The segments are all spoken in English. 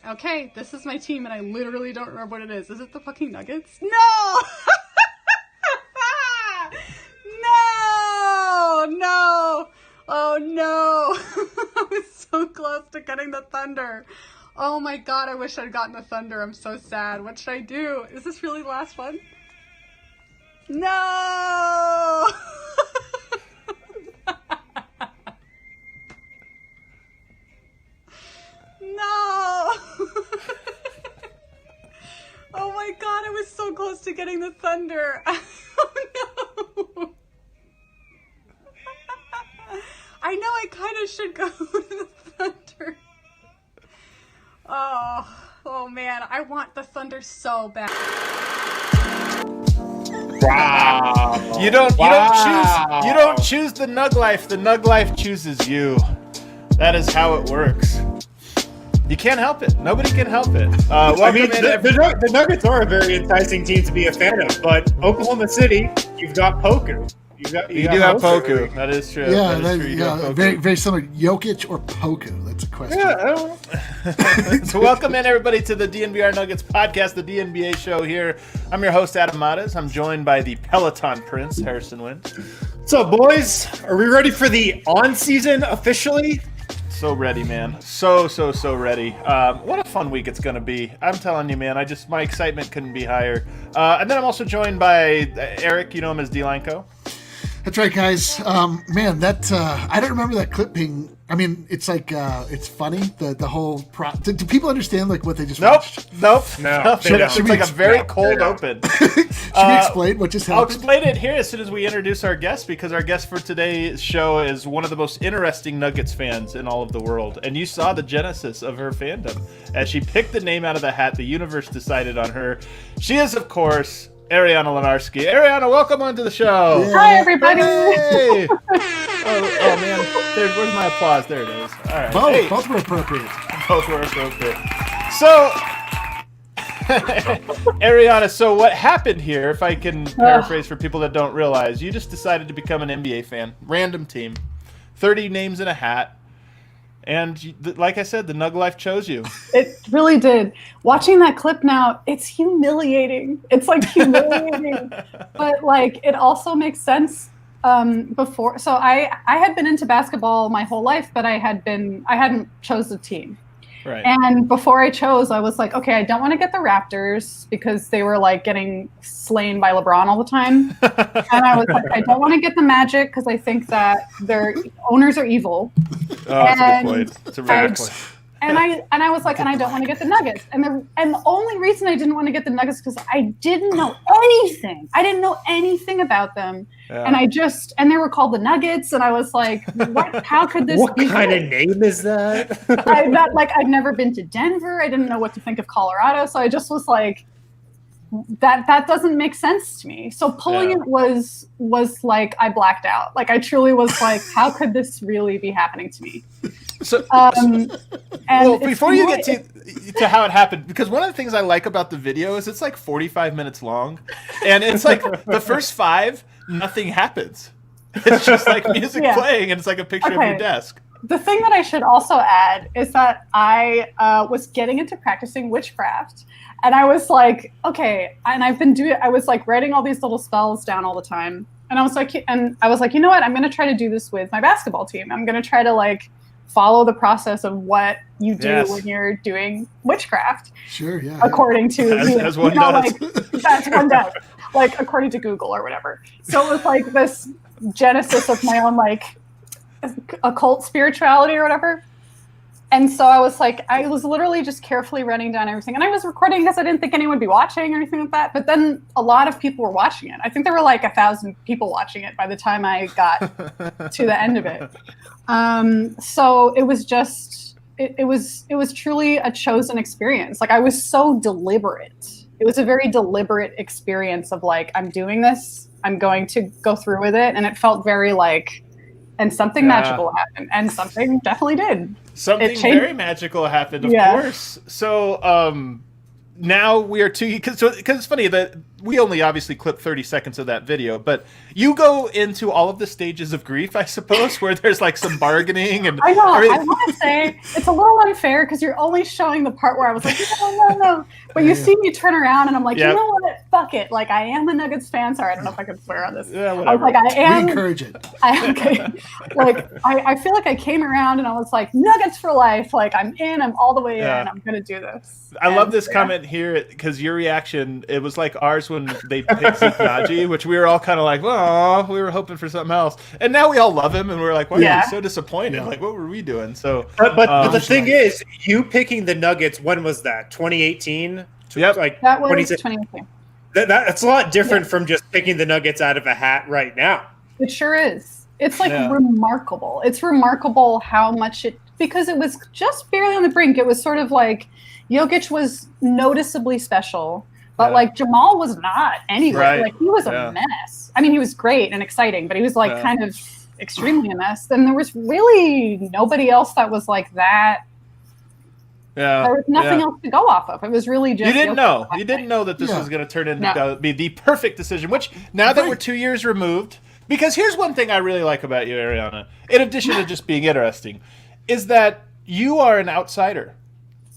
Okay, this is my team, and I literally don't remember what it is. Is it the fucking Nuggets? No! No! Oh no! I was so close to getting the Thunder. Oh my god, I wish I'd gotten the Thunder. I'm so sad. What should I do? Is this really the last one? No! No! Oh my god, I was so close to getting the Thunder. Oh no! I know I kind of should go to the Thunder. Oh man, I want the Thunder so bad. Wow. You don't choose the Nug Life. The Nug Life chooses you. That is how it works. You can't help it. Nobody can help it. The Nuggets are a very enticing team to be a fan of, but Oklahoma City, you've got Poku. You do have Poku. That is true. Yeah, that is true. Very, very similar. Jokic or Poku? That's a question. Yeah, I don't know. So welcome in, everybody, to the DNVR Nuggets podcast, the DNBA show here. I'm your host, Adam Matas. I'm joined by the Peloton Prince, Harrison Wynn. What's up, boys? Are we ready for the on-season officially? So ready, man. So ready. What a fun week it's going to be. I'm telling you, man, my excitement couldn't be higher. And then I'm also joined by Eric. You know him as D-Line-Co. That's right, guys. Man, I don't remember that clip being. I mean, it's like it's funny. The whole do people understand like what they just watched? Nope. No. It's like a very cold open. Should we explain what just happened? I'll explain it here as soon as we introduce our guest, because our guest for today's show is one of the most interesting Nuggets fans in all of the world. And you saw the genesis of her fandom. As she picked the name out of the hat, the universe decided on her. She is, of course, Ariana Lenarsky. Ariana, welcome onto the show. Yeah. Hi, everybody. Hey. oh man, where's my applause? There it is. All right. Both were appropriate. Both were appropriate. So, Ariana, so what happened here, if I can paraphrase for people that don't realize, you just decided to become an NBA fan. Random team. 30 names in a hat. And like I said, the Nug Life chose you. It really did. Watching that clip now, it's humiliating. It's like humiliating. But like it also makes sense before. So I had been into basketball my whole life, but I hadn't chose a team. Right. And before I chose, I was like, okay, I don't want to get the Raptors because they were like getting slain by LeBron all the time. And I was like, I don't want to get the Magic because I think that their owners are evil. Oh, that's a good point. That's a very good point. And I was like, and I don't want to get the Nuggets. And the only reason I didn't want to get the Nuggets because I didn't know anything. I didn't know anything about them. Yeah. And they were called the Nuggets. And I was like, what? How could this what be? What kind of name is that? I'd never been to Denver. I didn't know what to think of Colorado. So I just was like, that doesn't make sense to me. So pulling it was like I blacked out. Like I truly was like, how could this really be happening to me? So, well, before you get to how it happened, because one of the things I like about the video is it's like 45 minutes long, and it's like the first 5, nothing happens. It's just like music playing, and it's like a picture of your desk. The thing that I should also add is that I was getting into practicing witchcraft, and I was like, okay, and I was like writing all these little spells down all the time, and I was like, you know what? I'm going to try to do this with my basketball team. I'm going to try to like follow the process of what you do when you're doing witchcraft. Sure, yeah. According to as one does. That's one does. Like according to Google or whatever. So it was like this genesis of my own like occult spirituality or whatever. And so I was literally just carefully writing down everything. And I was recording because I didn't think anyone would be watching or anything like that. But then a lot of people were watching it. I think there were like 1,000 people watching it by the time I got to the end of it. So it was just, it was truly a chosen experience. Like I was so deliberate. It was a very deliberate experience of like, I'm doing this, I'm going to go through with it. And it felt very like, and something magical happened, and something definitely did. Something very magical happened, of course. So now we are because it's funny that we only obviously clipped 30 seconds of that video, but you go into all of the stages of grief, I suppose, where there's like some bargaining and I know. everything. I want to say it's a little unfair because you're only showing the part where I was like, no. But you see me turn around and I'm like, you know what? Fuck it. Like, I am a Nuggets fan. Sorry, I don't know if I can swear on this. Yeah, I was like, I am. We encourage it. I feel like I came around and I was like, Nuggets for life. Like, I'm in. I'm all the way in. I'm going to do this. I love this comment here because your reaction, it was like ours when they picked Zeke Naji, which we were all kind of like, well, we were hoping for something else. And now we all love him and we're like, why are we so disappointed? Like, what were we doing? So, but the thing is, you picking the Nuggets, when was that? 2018? Yep. Like, that was 2018. That's a lot different from just picking the Nuggets out of a hat right now. It sure is. It's like remarkable. It's remarkable how much because it was just barely on the brink. It was sort of like Jokic was noticeably special, but like Jamal was not anyway. Right. Like he was a mess. I mean, he was great and exciting, but he was like kind of extremely a mess. And there was really nobody else that was like that. Yeah, there was nothing else to go off of. It was really just you didn't know that this was going to turn into be the perfect decision. Which now that we're 2 years removed, because here's one thing I really like about you, Ariana, in addition to just being interesting, is that you are an outsider.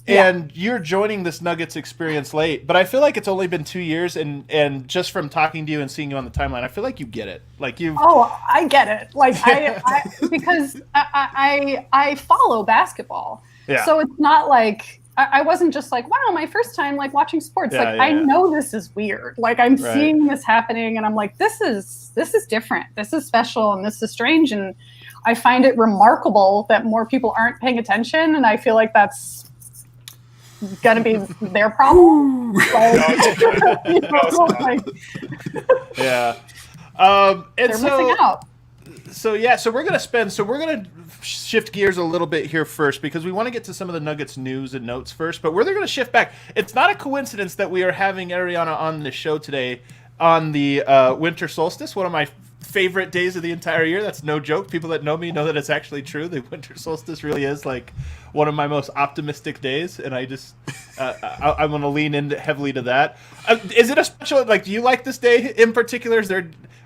And you're joining this Nuggets experience late, but I feel like it's only been 2 years, and just from talking to you and seeing you on the timeline, I feel like you get it. Like you. Oh, I get it. Like because I follow basketball, so it's not like I wasn't just like, wow, my first time like watching sports. I know this is weird. Like I'm seeing this happening, and I'm like, this is different. This is special, and this is strange, and I find it remarkable that more people aren't paying attention, and I feel like that's gonna be their problem. And they're missing out. So we're gonna shift gears a little bit here first because we want to get to some of the Nuggets news and notes first, but we're going to shift back. It's not a coincidence that we are having Ariana on the show today on the winter solstice, one of my favorite days of the entire year. That's no joke. People that know me know that it's actually true. The winter solstice really is like one of my most optimistic days, and I just I'm going to lean into heavily to that. Is it a special? Like, do you like this day in particular?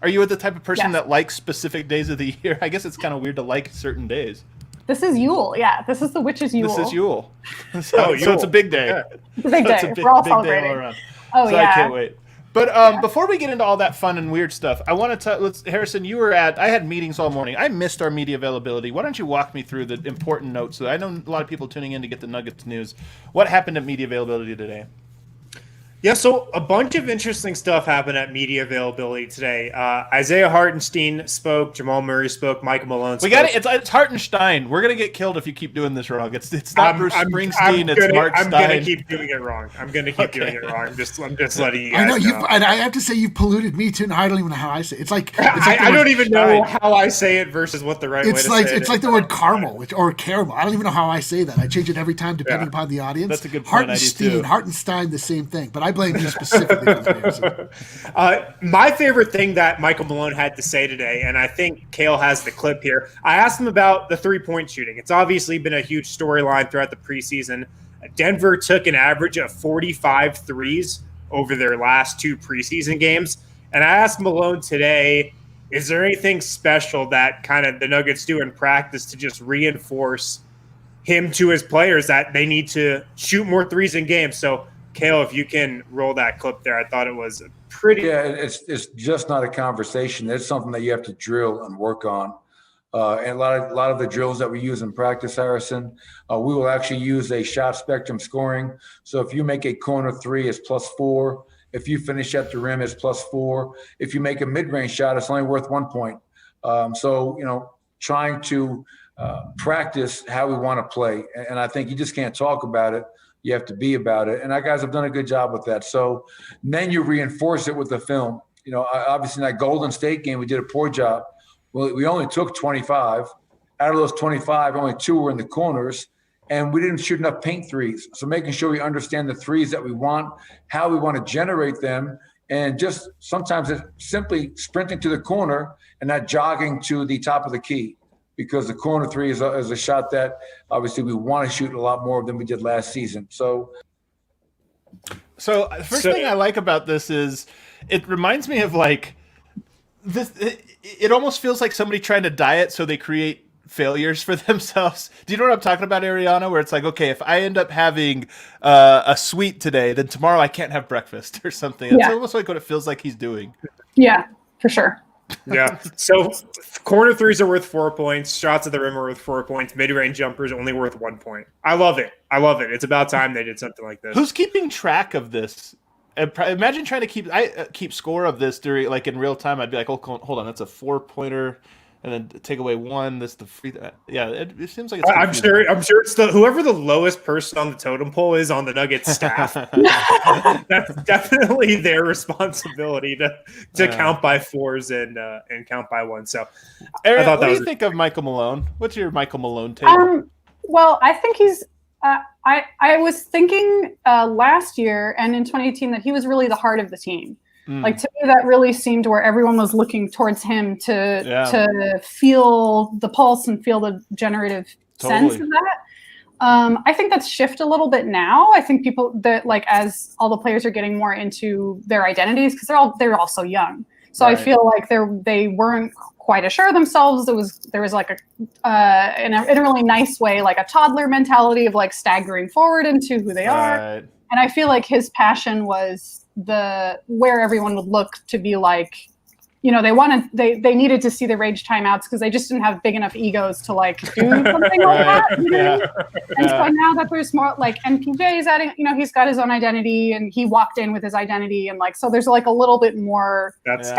Are you the type of person that likes specific days of the year? I guess it's kind of weird to like certain days. This is Yule, This is the witch's Yule. This is Yule. So it's a big day. Yeah. It's a big day. We're all celebrating. I can't wait. But before we get into all that fun and weird stuff, I want to Harrison, I had meetings all morning. I missed our media availability. Why don't you walk me through the important notes? So I know a lot of people tuning in to get the Nuggets news. What happened at media availability today? Yeah, so a bunch of interesting stuff happened at media availability today. Isaiah Hartenstein spoke, Jamal Murray spoke, Michael Malone spoke. We got it. It's Hartenstein. We're gonna get killed if you keep doing this wrong. It's not Bruce Springsteen. It's Mark Stein. I'm gonna keep doing it wrong. I'm letting you guys I know. And I have to say you've polluted me too, and I don't even know how I say it. It's like I don't even know how I say it versus what the right way to say it is. It's like the word caramel or caramel. I don't even know how I say that. I change it every time depending upon the audience. That's a good point. Hartenstein, the same thing. But I blame you specifically. My favorite thing that Michael Malone had to say today, and I think Kale has the clip here, I asked him about the three-point shooting. It's obviously been a huge storyline throughout the preseason. Denver took an average of 45 threes over their last two preseason games. And I asked Malone today, is there anything special that kind of the Nuggets do in practice to just reinforce him to his players that they need to shoot more threes in games? So Kale, if you can roll that clip there, I thought it was pretty. Yeah, it's just not a conversation. It's something that you have to drill and work on. And a lot of the drills that we use in practice, Harrison, we will actually use a shot spectrum scoring. So if you make a corner three, it's +4. If you finish at the rim, it's +4. If you make a mid-range shot, it's only worth 1 point. So trying to practice how we want to play, and I think you just can't talk about it. You have to be about it. And our guys have done a good job with that. So then you reinforce it with the film. Obviously in that Golden State game, we did a poor job. Well, we only took 25. Out of those 25, only 2 were in the corners, and we didn't shoot enough paint threes. So making sure we understand the threes that we want, how we want to generate them, and just sometimes it's simply sprinting to the corner and not jogging to the top of the key. Because the corner three is a shot that obviously we want to shoot a lot more than we did last season. So the first thing I like about this is it reminds me of like this. It almost feels like somebody trying to diet so they create failures for themselves. Do you know what I'm talking about, Ariana? Where it's like, okay, if I end up having a sweet today, then tomorrow I can't have breakfast or something. That's almost like what it feels like he's doing. Yeah, for sure. Yeah. So corner threes are worth 4 points. Shots at the rim are worth 4 points. Mid-range jumpers only worth 1 point. I love it. It's about time they did something like this. Who's keeping track of this? Imagine trying to keep score of this during like in real time. I'd be like, oh, hold on, that's a 4-pointer. And then take away one. That's the free. Yeah, it seems like it's. I'm sure it's whoever the lowest person on the totem pole is on the Nuggets staff. That's definitely their responsibility to count by fours and count by one. So, Aaron, what do you think of Michael Malone? What's your Michael Malone take? Well, I think he's. I was thinking last year and in 2018 that he was really the heart of the team. Like to me, that really seemed where everyone was looking towards him to feel the pulse and feel the generative sense of that. I think that's shifted a little bit now. I think people that like as all the players are getting more into their identities because they're all so young. So I feel like they weren't quite as sure of themselves. There was like in a really nice way, like a toddler mentality of like staggering forward into who they are. And I feel like his passion was where everyone would look to be like, you know, they needed to see the rage timeouts because they just didn't have big enough egos to like do something like that. You know? And so now that there's more like MPJ is adding, you know, he's got his own identity and he walked in with his identity and like so there's like a little bit more that's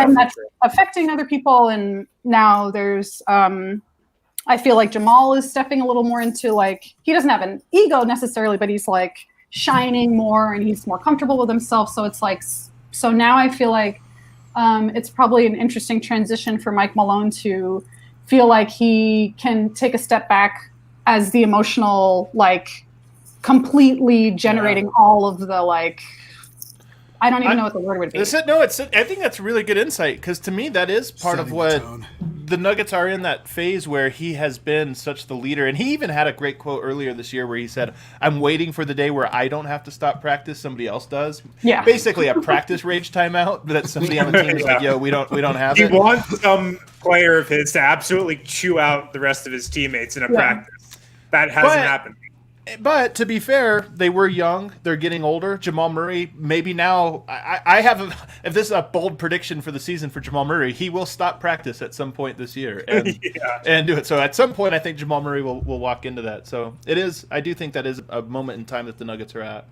affecting other people. And now there's I feel like Jamal is stepping a little more into like he doesn't have an ego necessarily, but he's like shining more and he's more comfortable with himself. So it's like, so now I feel like it's probably an interesting transition for Mike Malone to feel like he can take a step back as the emotional, like completely generating all of the like, I don't even know what the word would be. I think that's really good insight because to me that is part of what the Nuggets are in that phase where he has been such the leader. And he even had a great quote earlier this year where he said, I'm waiting for the day where I don't have to stop practice, somebody else does. Yeah. Basically a practice rage timeout that somebody on the team is like, yo, we don't have it. He wants some player of his to absolutely chew out the rest of his teammates in a practice. That hasn't happened. But to be fair, they were young. They're getting older. Jamal Murray, maybe now. I have if this is a bold prediction for the season for Jamal Murray, he will stop practice at some point this year and do it. So at some point, I think Jamal Murray will walk into that. So it is. I do think that is a moment in time that the Nuggets are at.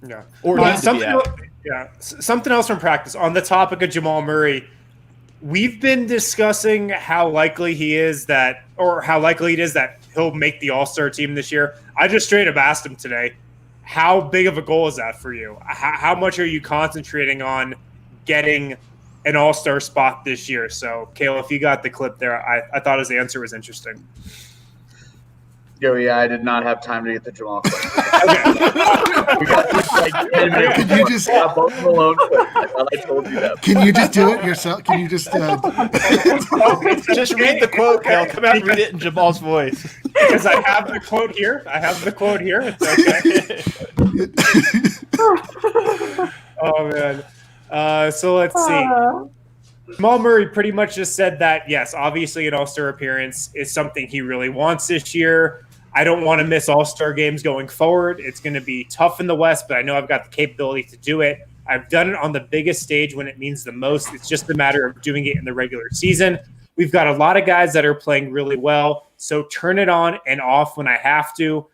Yeah. Or something else from practice on the topic of Jamal Murray. We've been discussing how likely it is that he'll make the All-Star team this year. I just straight up asked him today, how big of a goal is that for you? How much are you concentrating on getting an All-Star spot this year? So, Kale, if you got the clip there, I thought his answer was interesting. Yo, yeah, I did not have time to get the Jamal clip. Could you just Malone clip. I told you that. Can you just do it yourself? Can you just just read the quote, Kale? Come out and read it in Jamal's voice. Because I have the quote here. It's okay. Oh man. So let's see. Jamal Murray pretty much just said that, yes, obviously an All-Star appearance is something he really wants this year. I don't want to miss All-Star games going forward. It's going to be tough in the West, but I know I've got the capability to do it. I've done it on the biggest stage when it means the most. It's just a matter of doing it in the regular season. We've got a lot of guys that are playing really well, so turn it on and off when I have to.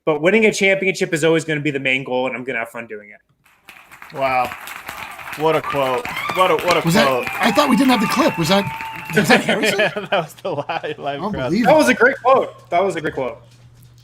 But winning a championship is always going to be the main goal, and I'm going to have fun doing it. Wow. What a quote. What a quote. I thought we didn't have the clip. Was that Harrison? That was the live crowd. That was a great quote.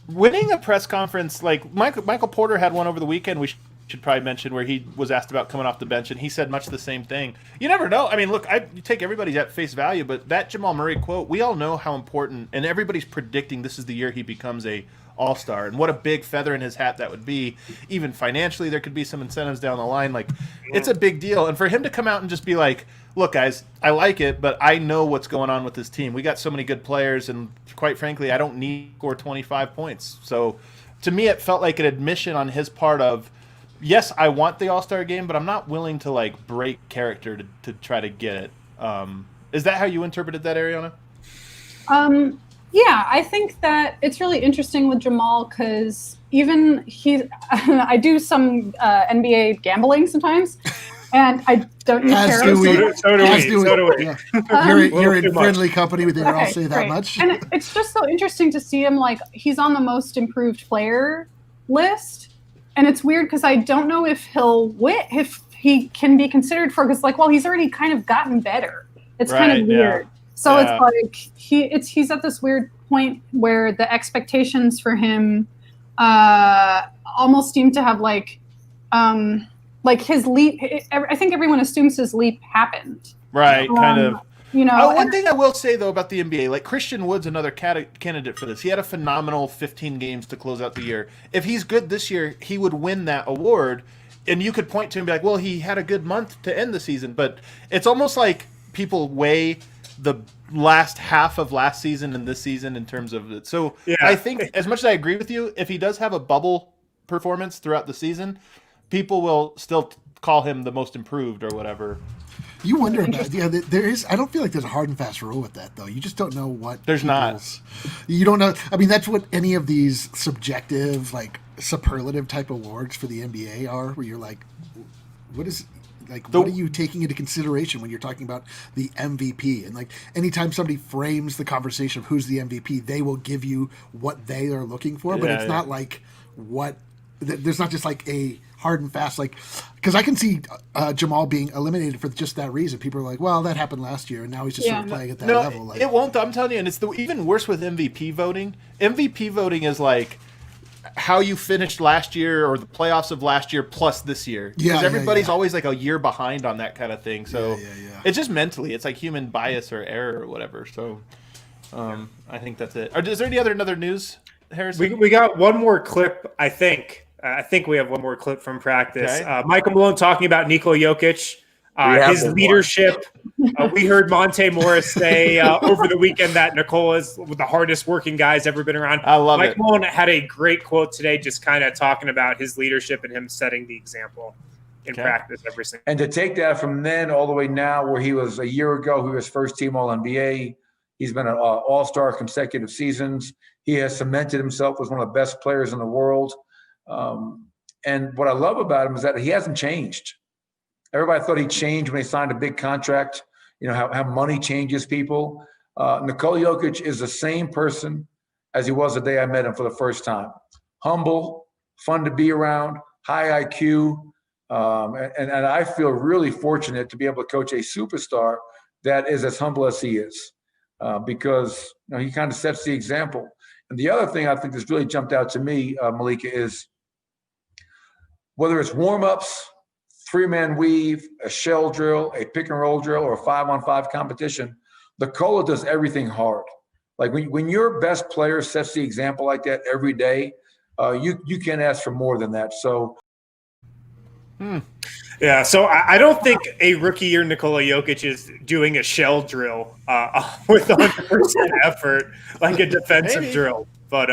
Winning a press conference, like Michael Porter had one over the weekend, we should probably mention, where he was asked about coming off the bench, and he said much the same thing. You never know. I mean, look, you take everybody at face value, but that Jamal Murray quote, we all know how important, and everybody's predicting this is the year he becomes a All-Star, and what a big feather in his hat that would be. Even financially, there could be some incentives down the line. Like, it's a big deal. And for him to come out and just be like, look, guys, I like it, but I know what's going on with this team. We got so many good players, and quite frankly, I don't need to score 25 points. So to me, it felt like an admission on his part of, yes, I want the All-Star game, but I'm not willing to like break character to try to get it. Is that how you interpreted that, Ariana? Yeah, I think that it's really interesting with Jamal because even I do some NBA gambling sometimes, and I don't use As tarot. do we. So do we. Yeah. You're in too much. friendly company with I'll Okay, say that great. much. And it's just so interesting to see him like he's on the most improved player list, and it's weird because I don't know if he'll win, if he can be considered for, because like, well, he's already kind of gotten better. It's kind of weird. So it's like he's at this weird point where the expectations for him almost seem to have like his leap. I think everyone assumes his leap happened. Right, kind of. You know, one thing I will say though about the NBA, like Christian Wood's another candidate for this. He had a phenomenal 15 games to close out the year. If he's good this year, he would win that award. And you could point to him and be like, well, he had a good month to end the season. But it's almost like people weigh the last half of last season and this season in terms of it. So I think as much as I agree with you, if he does have a bubble performance throughout the season, people will still call him the most improved or whatever. You wonder about there is. I don't feel like there's a hard and fast rule with that though. You just don't know what there's not. You don't know. I mean, that's what any of these subjective, like superlative type awards for the NBA are, where you're like, what is like what are you taking into consideration when you're talking about the MVP? And like anytime somebody frames the conversation of who's the MVP, they will give you what they are looking for, but it's not like what. There's not just like a hard and fast, like, because I can see Jamal being eliminated for just that reason. People are like, well, that happened last year, and now he's just sort of playing at that level. Like, it won't. I'm telling you, and it's even worse with MVP voting. MVP voting is like how you finished last year or the playoffs of last year plus this year. Because everybody's always like a year behind on that kind of thing. So it's just mentally, it's like human bias or error or whatever. So I think that's it. Is there any other news, Harrison? We got one more clip, I think. I think we have one more clip from practice. Okay. Michael Malone talking about Nikola Jokic, his leadership. We heard Monte Morris say over the weekend that Nikola is one of the hardest working guys ever been around. I love Mike Malone had a great quote today, just kind of talking about his leadership and him setting the example in practice every single. And to take that from then all the way now, where he was a year ago, he was first team All NBA. He's been an all-star consecutive seasons. He has cemented himself as one of the best players in the world. And what I love about him is that he hasn't changed. Everybody thought he changed when he signed a big contract, you know, how money changes people. Nikola Jokic is the same person as he was the day I met him for the first time. Humble, fun to be around, high IQ. And I feel really fortunate to be able to coach a superstar that is as humble as he is, because you know, he kind of sets the example. And the other thing I think that's really jumped out to me, Malika, is whether it's warm-ups, three-man weave, a shell drill, a pick-and-roll drill, or a 5-on-5 competition, Nikola does everything hard. Like when your best player sets the example like that every day, you can't ask for more than that. So, Yeah, so I don't think a rookie year Nikola Jokic is doing a shell drill with 100% effort, like a defensive drill. But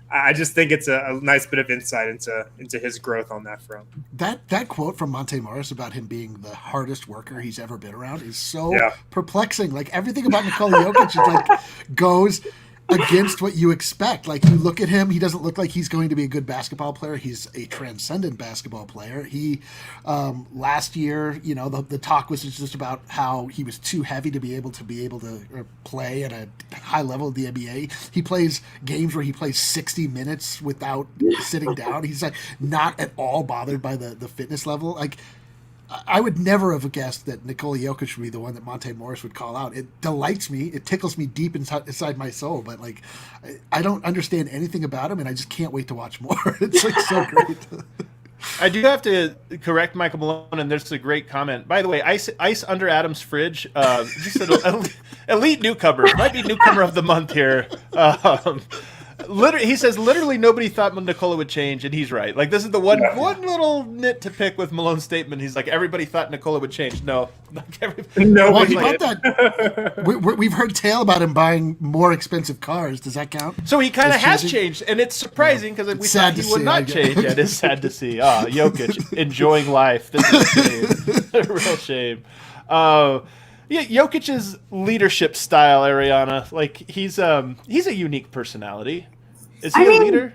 I just think it's a nice bit of insight into his growth on that front. That quote from Monte Morris about him being the hardest worker he's ever been around is so perplexing. Like everything about Nikola Jokic is like goes against what you expect. Like you look at him, he doesn't look like he's going to be a good basketball player. He's a transcendent basketball player. He last year, you know, the talk was just about how he was too heavy to be able to play at a high level of the NBA. He plays games where he plays 60 minutes without sitting down. He's like not at all bothered by the fitness level. Like I would never have guessed that Nikola Jokic would be the one that Monte Morris would call out. It delights me. It tickles me deep inside my soul. But like, I don't understand anything about him, and I just can't wait to watch more. It's like so great. I do have to correct Michael Malone, and there's a great comment. By the way, ice under Adam's fridge. Just an elite newcomer. Might be newcomer of the month here. He says literally nobody thought Nikola would change, and he's right. Like, this is the one little nit to pick with Malone's statement. He's like, everybody thought Nikola would change. No, nobody did. That. We've heard tale about him buying more expensive cars. Does that count? So he kind of has changed, and it's surprising because we thought he would not change. Yeah, it is sad to see. Jokic enjoying life. This is a shame. A real shame. Yeah, Jokic's leadership style, Ariana, like he's a unique personality. Is he a leader?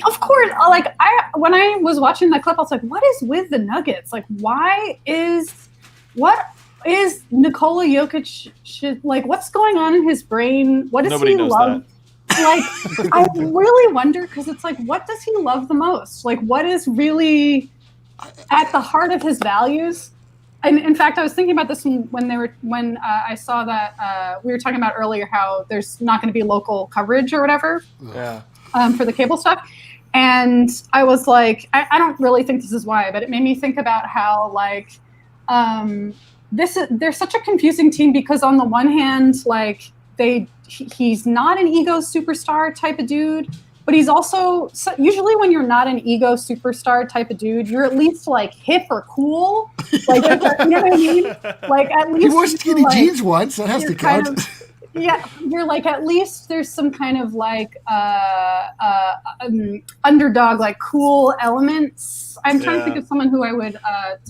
Of course. Like when I was watching that clip, I was like, "What is with the Nuggets? Like, what is Nikola Jokic? Like, what's going on in his brain? What does he love?" Like, I really wonder because it's like, what does he love the most? Like, what is really at the heart of his values? And in fact, I was thinking about this when I saw that we were talking about earlier how there's not going to be local coverage or whatever for the cable stuff. And I was like, I don't really think this is why, but it made me think about how like they're such a confusing team because on the one hand, like he's not an ego superstar type of dude. But he's also usually when you're not an ego superstar type of dude, you're at least like hip or cool. Like, you know what I mean? Like at least he wore skinny jeans once. That has to count. Yeah, you're like at least there's some kind of like underdog, like cool elements. I'm trying to think of someone who I would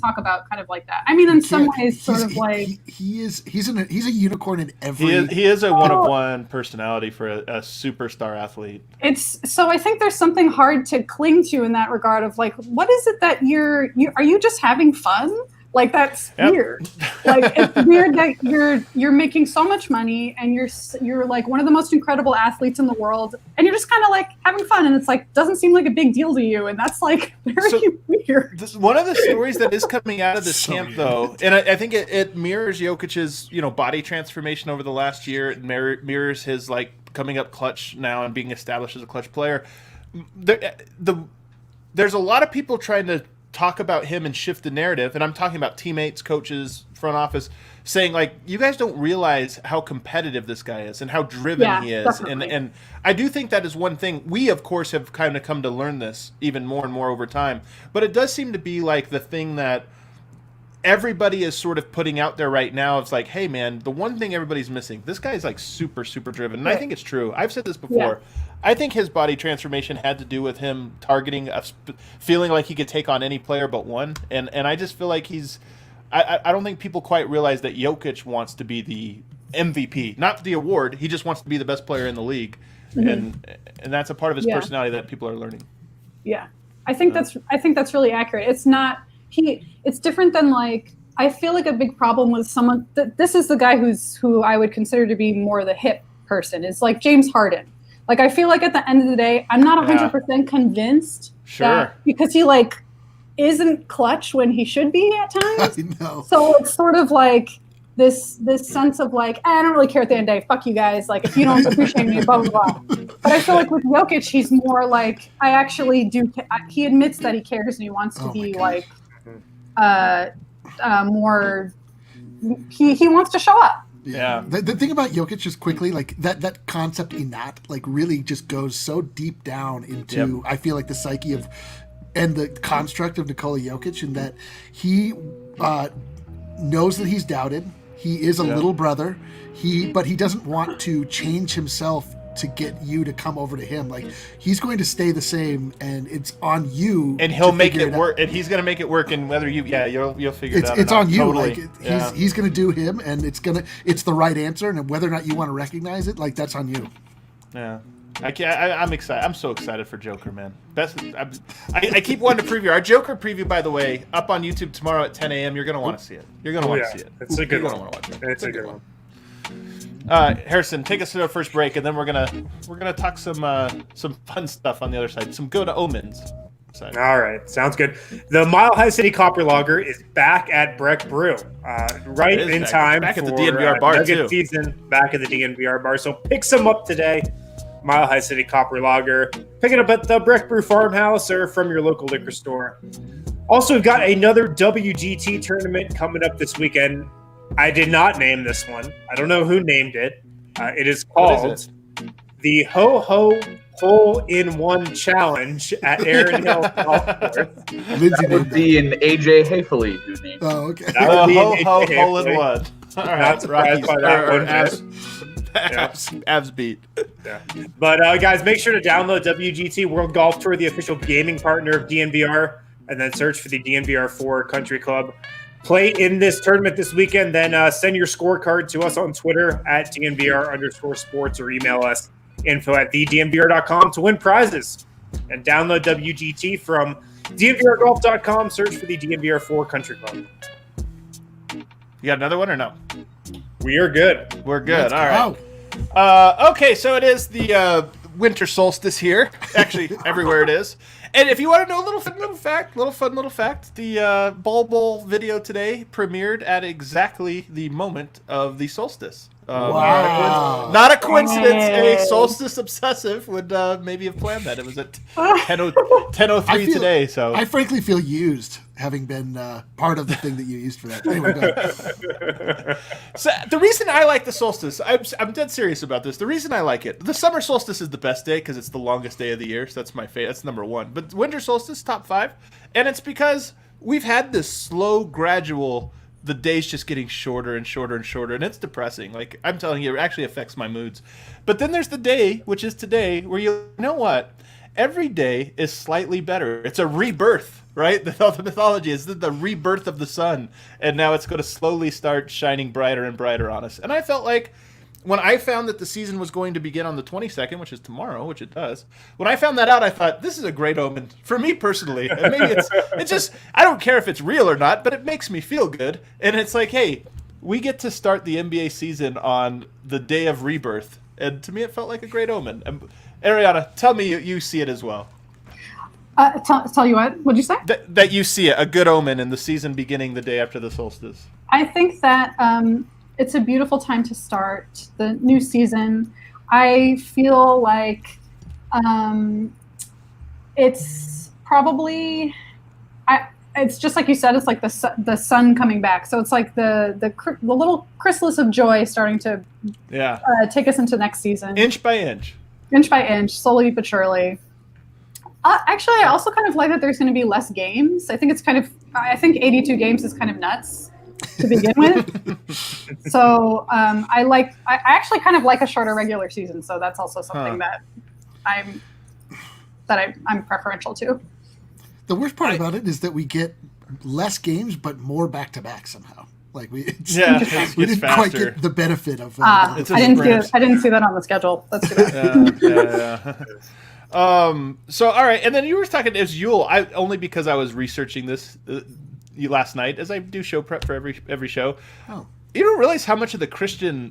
talk about kind of like that. I mean, in some ways, sort of like he's a unicorn in every. He is a one-of-one personality for a superstar athlete. So I think there's something hard to cling to in that regard of like, what is it that are you just having fun? Like that's weird. Like it's weird that you're making so much money and you're like one of the most incredible athletes in the world and you're just kind of like having fun and it's like doesn't seem like a big deal to you and that's like very weird. One of the stories that is coming out of this camp though, and I think it mirrors Jokic's body transformation over the last year. It mirrors his like coming up clutch now and being established as a clutch player. There's a lot of people trying to talk about him and shift the narrative, and I'm talking about teammates, coaches, front office, saying like, you guys don't realize how competitive this guy is and how driven he is. Definitely. And I do think that is one thing. We, of course, have kind of come to learn this even more and more over time. But it does seem to be like the thing that everybody is sort of putting out there right now. It's like, hey, man, the one thing everybody's missing, this guy's like super, super driven. And I think it's true. I've said this before. Yeah. I think his body transformation had to do with him targeting, feeling like he could take on any player but one. And I just feel like I don't think people quite realize that Jokic wants to be the MVP, not the award. He just wants to be the best player in the league. Mm-hmm. And that's a part of his personality that people are learning. Yeah. I think that's really accurate. It's not, it's different than like, I feel like a big problem with someone this is the guy who I would consider to be more the hip person is like James Harden. Like, I feel like at the end of the day, I'm not 100% convinced that because he like isn't clutch when he should be at times. I know. So it's sort of like this sense of like, I don't really care at the end of the day. Fuck you guys. Like, if you don't appreciate me, blah, blah, blah. But I feel like with Jokic, he's more like, I actually do. He admits that he cares and he wants to be like more. He wants to show up. Yeah. The thing about Jokic just quickly, like that concept innat, like really just goes so deep down into, I feel like the psyche of, and the construct of Nikola Jokic in that he knows that he's doubted. He is a little brother. But he doesn't want to change himself to get you to come over to him. Like he's going to stay the same and it's on you. And he'll make it work. And he's going to make it work. And whether you'll figure it out. It's on you. Totally. Like he's going to do him and it's the right answer. And whether or not you want to recognize it, like that's on you. Yeah. I'm excited. I'm so excited for Joker, man. I keep wanting to preview our Joker preview. By the way, up on YouTube tomorrow at 10 a.m. You're gonna want to see it. You're gonna want to see it. It's a good one. Watch it. It's a good one. Harrison, take us to our first break, and then we're gonna talk some fun stuff on the other side. Some good omens. Side. All right, sounds good. The Mile High City Copper Lager is back at Breck Brew, right in time back for at the DNVR bar Nugget too. Season. Back at the DNVR bar, so pick some up today. Mile High City Copper Lager. Pick it up at the Breck Brew Farmhouse or from your local liquor store. Also, we've got another WGT tournament coming up this weekend. I did not name this one. I don't know who named it. It is called the Ho Ho hole-in-one challenge at Aaron Hill Golf Course. Lindsay That would be an AJ Hayfley who named. Oh, okay. That would be an Ho, AJ hole in Hayfley. one. All right, Not surprised by that one bit. Abs beat. Yeah. But guys, make sure to download WGT World Golf Tour, the official gaming partner of DNVR, and then search for the DNVR 4 Country Club. Play in this tournament this weekend, then send your scorecard to us on Twitter at DNVR_sports or email us info@thednvr.com to win prizes. And download WGT from DNVRgolf.com. Search for the DNVR 4 Country Club. You got another one or no? We are good. We're good. Let's All go. right. Okay, so it is the winter solstice here. Actually, everywhere it is. And if you want to know a little fun little fact, the Bol Bol video today premiered at exactly the moment of the solstice. Wow. Not a coincidence. A solstice obsessive would maybe have planned that. It was at 10:03 today. So I frankly feel used, having been part of the thing that you used for that. Anyway, go ahead. So the reason I like the solstice, I'm dead serious about this. The reason I like it, the summer solstice is the best day because it's the longest day of the year. So that's my favorite. That's number one. But winter solstice, top 5, and it's because we've had this slow, gradual. The day's just getting shorter and shorter and shorter, and it's depressing. Like, I'm telling you, it actually affects my moods. But then there's the day, which is today, where you know what? Every day is slightly better. It's a rebirth, right? The mythology is the rebirth of the sun, and now it's going to slowly start shining brighter and brighter on us. And I felt like when I found that the season was going to begin on the 22nd, which is tomorrow, which it does, when I found that out, I thought, this is a great omen for me personally. And maybe it's just, I don't care if it's real or not, but it makes me feel good. And it's like, hey, we get to start the NBA season on the day of rebirth. And to me, it felt like a great omen. And Ariana, tell me you see it as well. Tell you what? What'd you say? That you see it, a good omen in the season beginning the day after the solstice. I think that it's a beautiful time to start the new season. I feel like it's probably, it's just like you said, it's like the sun coming back. So it's like the little chrysalis of joy starting to take us into next season. Inch by inch. Inch by inch, slowly but surely. Actually, I also kind of like that there's going to be less games. I think 82 games is kind of nuts to begin with. So I actually kind of like a shorter regular season. So that's also something that I'm preferential to. The worst part about it is that we get less games, but more back-to-back somehow. Like we didn't quite get the benefit of. I didn't see that on the schedule. That's too bad. So all right, and then you were talking as Yule. Only because I was researching this last night, as I do show prep for every show. Oh. You don't realize how much of the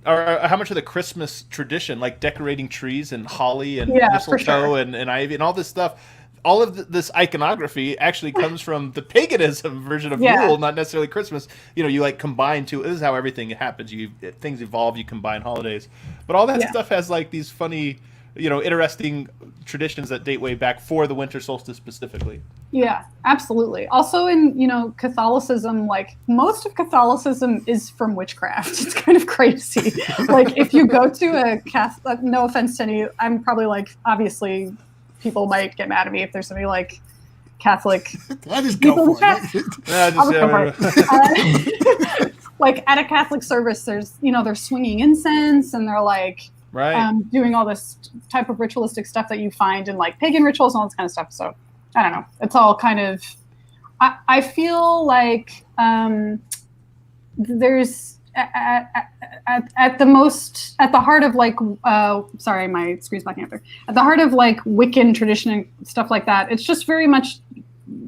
how much of the Christmas tradition, like decorating trees and holly and mistletoe and ivy and all this stuff, all of this iconography actually comes from the paganism version of Yule, not necessarily Christmas. You know, you like combine two. This is how everything happens. Things evolve. You combine holidays, but all that stuff has like these funny, interesting traditions that date way back for the winter solstice specifically. Yeah, absolutely. Also in, Catholicism, like most of Catholicism is from witchcraft. It's kind of crazy. Like if you go to a Catholic, no offense to any, I'm probably like, obviously people might get mad at me if there's somebody like Catholic. I just go for it. Like at a Catholic service, there's, they're swinging incense and they're like, doing all this type of ritualistic stuff that you find in like pagan rituals and all this kind of stuff. So I don't know. It's all kind of, I feel like there's at the heart of like, sorry, my screen's blacking out there. At the heart of like Wiccan tradition and stuff like that, it's just very much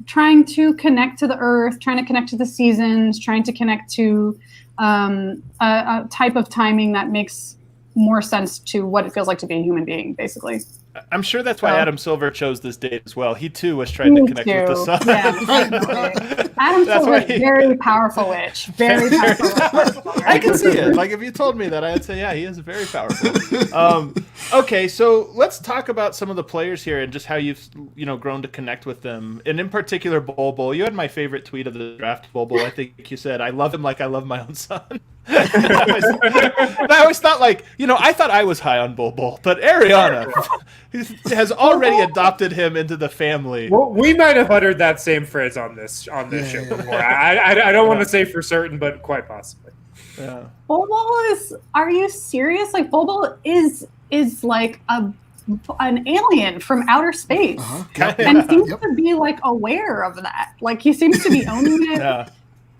trying to connect to the earth, trying to connect to the seasons, trying to connect to a type of timing that makes more sense to what it feels like to be a human being, basically. I'm sure that's why Adam Silver chose this date as well. He too was trying to connect with the sun. Yeah, Adam Silver is very powerful witch. Very powerful witch. I can see it. Like if you told me that, I'd say, yeah, he is very powerful. Okay, so let's talk about some of the players here and just how you've grown to connect with them, and in particular Bol Bol. You had my favorite tweet of the draft, Bol Bol. I think you said, "I love him like I love my own son." I always thought, I thought I was high on Bol Bol, but Ariana has already adopted him into the family. Well, we might have uttered that same phrase on this show before. I don't want to say for certain, but quite possibly. Yeah. Bol Bol is. Are you serious? Like Bol Bol is like an alien from outer space, and seems to be like aware of that. Like he seems to be owning it. Yeah.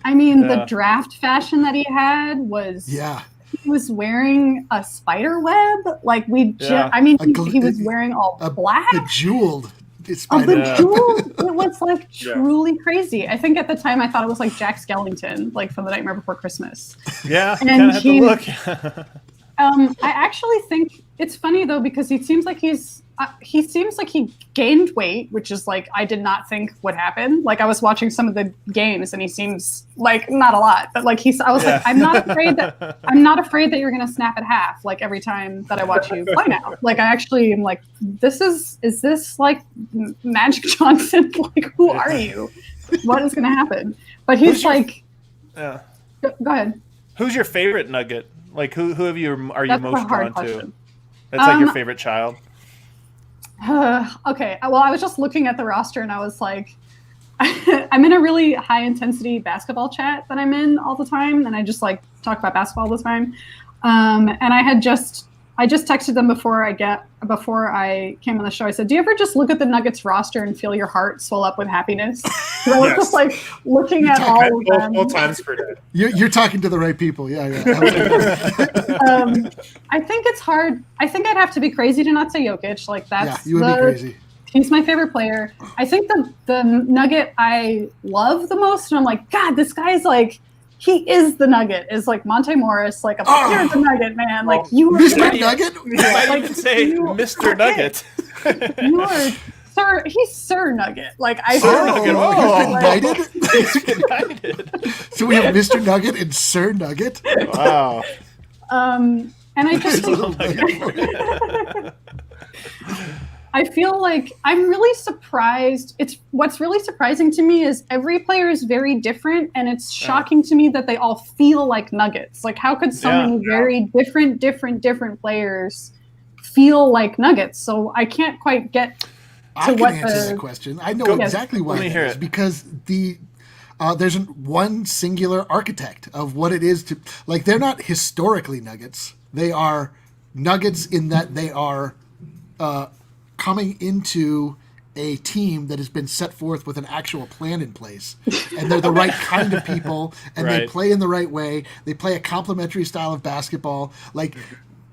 I mean, the draft fashion that he had was. Yeah. He was wearing a spider web. Like I mean, he was wearing all black. Bejeweled. Bejeweled. It was like truly crazy. I think at the time I thought it was like Jack Skellington, like from The Nightmare Before Christmas. Yeah. And he look. I actually think it's funny though because he seems like he gained weight, which is like I did not think would happen. Like I was watching some of the games and he seems like not a lot, but like I was like I'm not afraid that you're gonna snap at half like every time that I watch you play now. Like I actually am like is this like Magic Johnson? Like who are you? What is gonna happen? But he's Go ahead. Who's your favorite Nugget? Like who are you most drawn to? That's like your favorite child. Okay. Well, I was just looking at the roster and I was like, I'm in a really high intensity basketball chat that I'm in all the time, and I just like talk about basketball all the time. And I just texted them before I came on the show. I said, "Do you ever just look at the Nuggets roster and feel your heart swell up with happiness?" I was just like looking at all of them. Both times per day. You're talking to the right people. Yeah. I think it's hard. I think I'd have to be crazy to not say Jokic. Like that's you would be crazy. He's my favorite player. I think the Nugget I love the most, and I'm like, God, this guy's like. He is the Nugget. Is like Monte Morris, like you're the Nugget, man. Like you are Mr. Nugget. You might even say Mr. Nugget. You are Sir. He's Sir Nugget. Like I. United. So we have Mr. Nugget and Sir Nugget. Wow. And I just. I feel like I'm really surprised. What's really surprising to me is every player is very different, and it's shocking to me that they all feel like Nuggets. Like, how could so many very different players feel like Nuggets? So I can't quite get to I can answer the question. I know exactly why it is because there's one singular architect of what it is to like. They're not historically Nuggets. They are Nuggets in that they are. Coming into a team that has been set forth with an actual plan in place, and they're the right kind of people, and they play in the right way. They play a complementary style of basketball. Like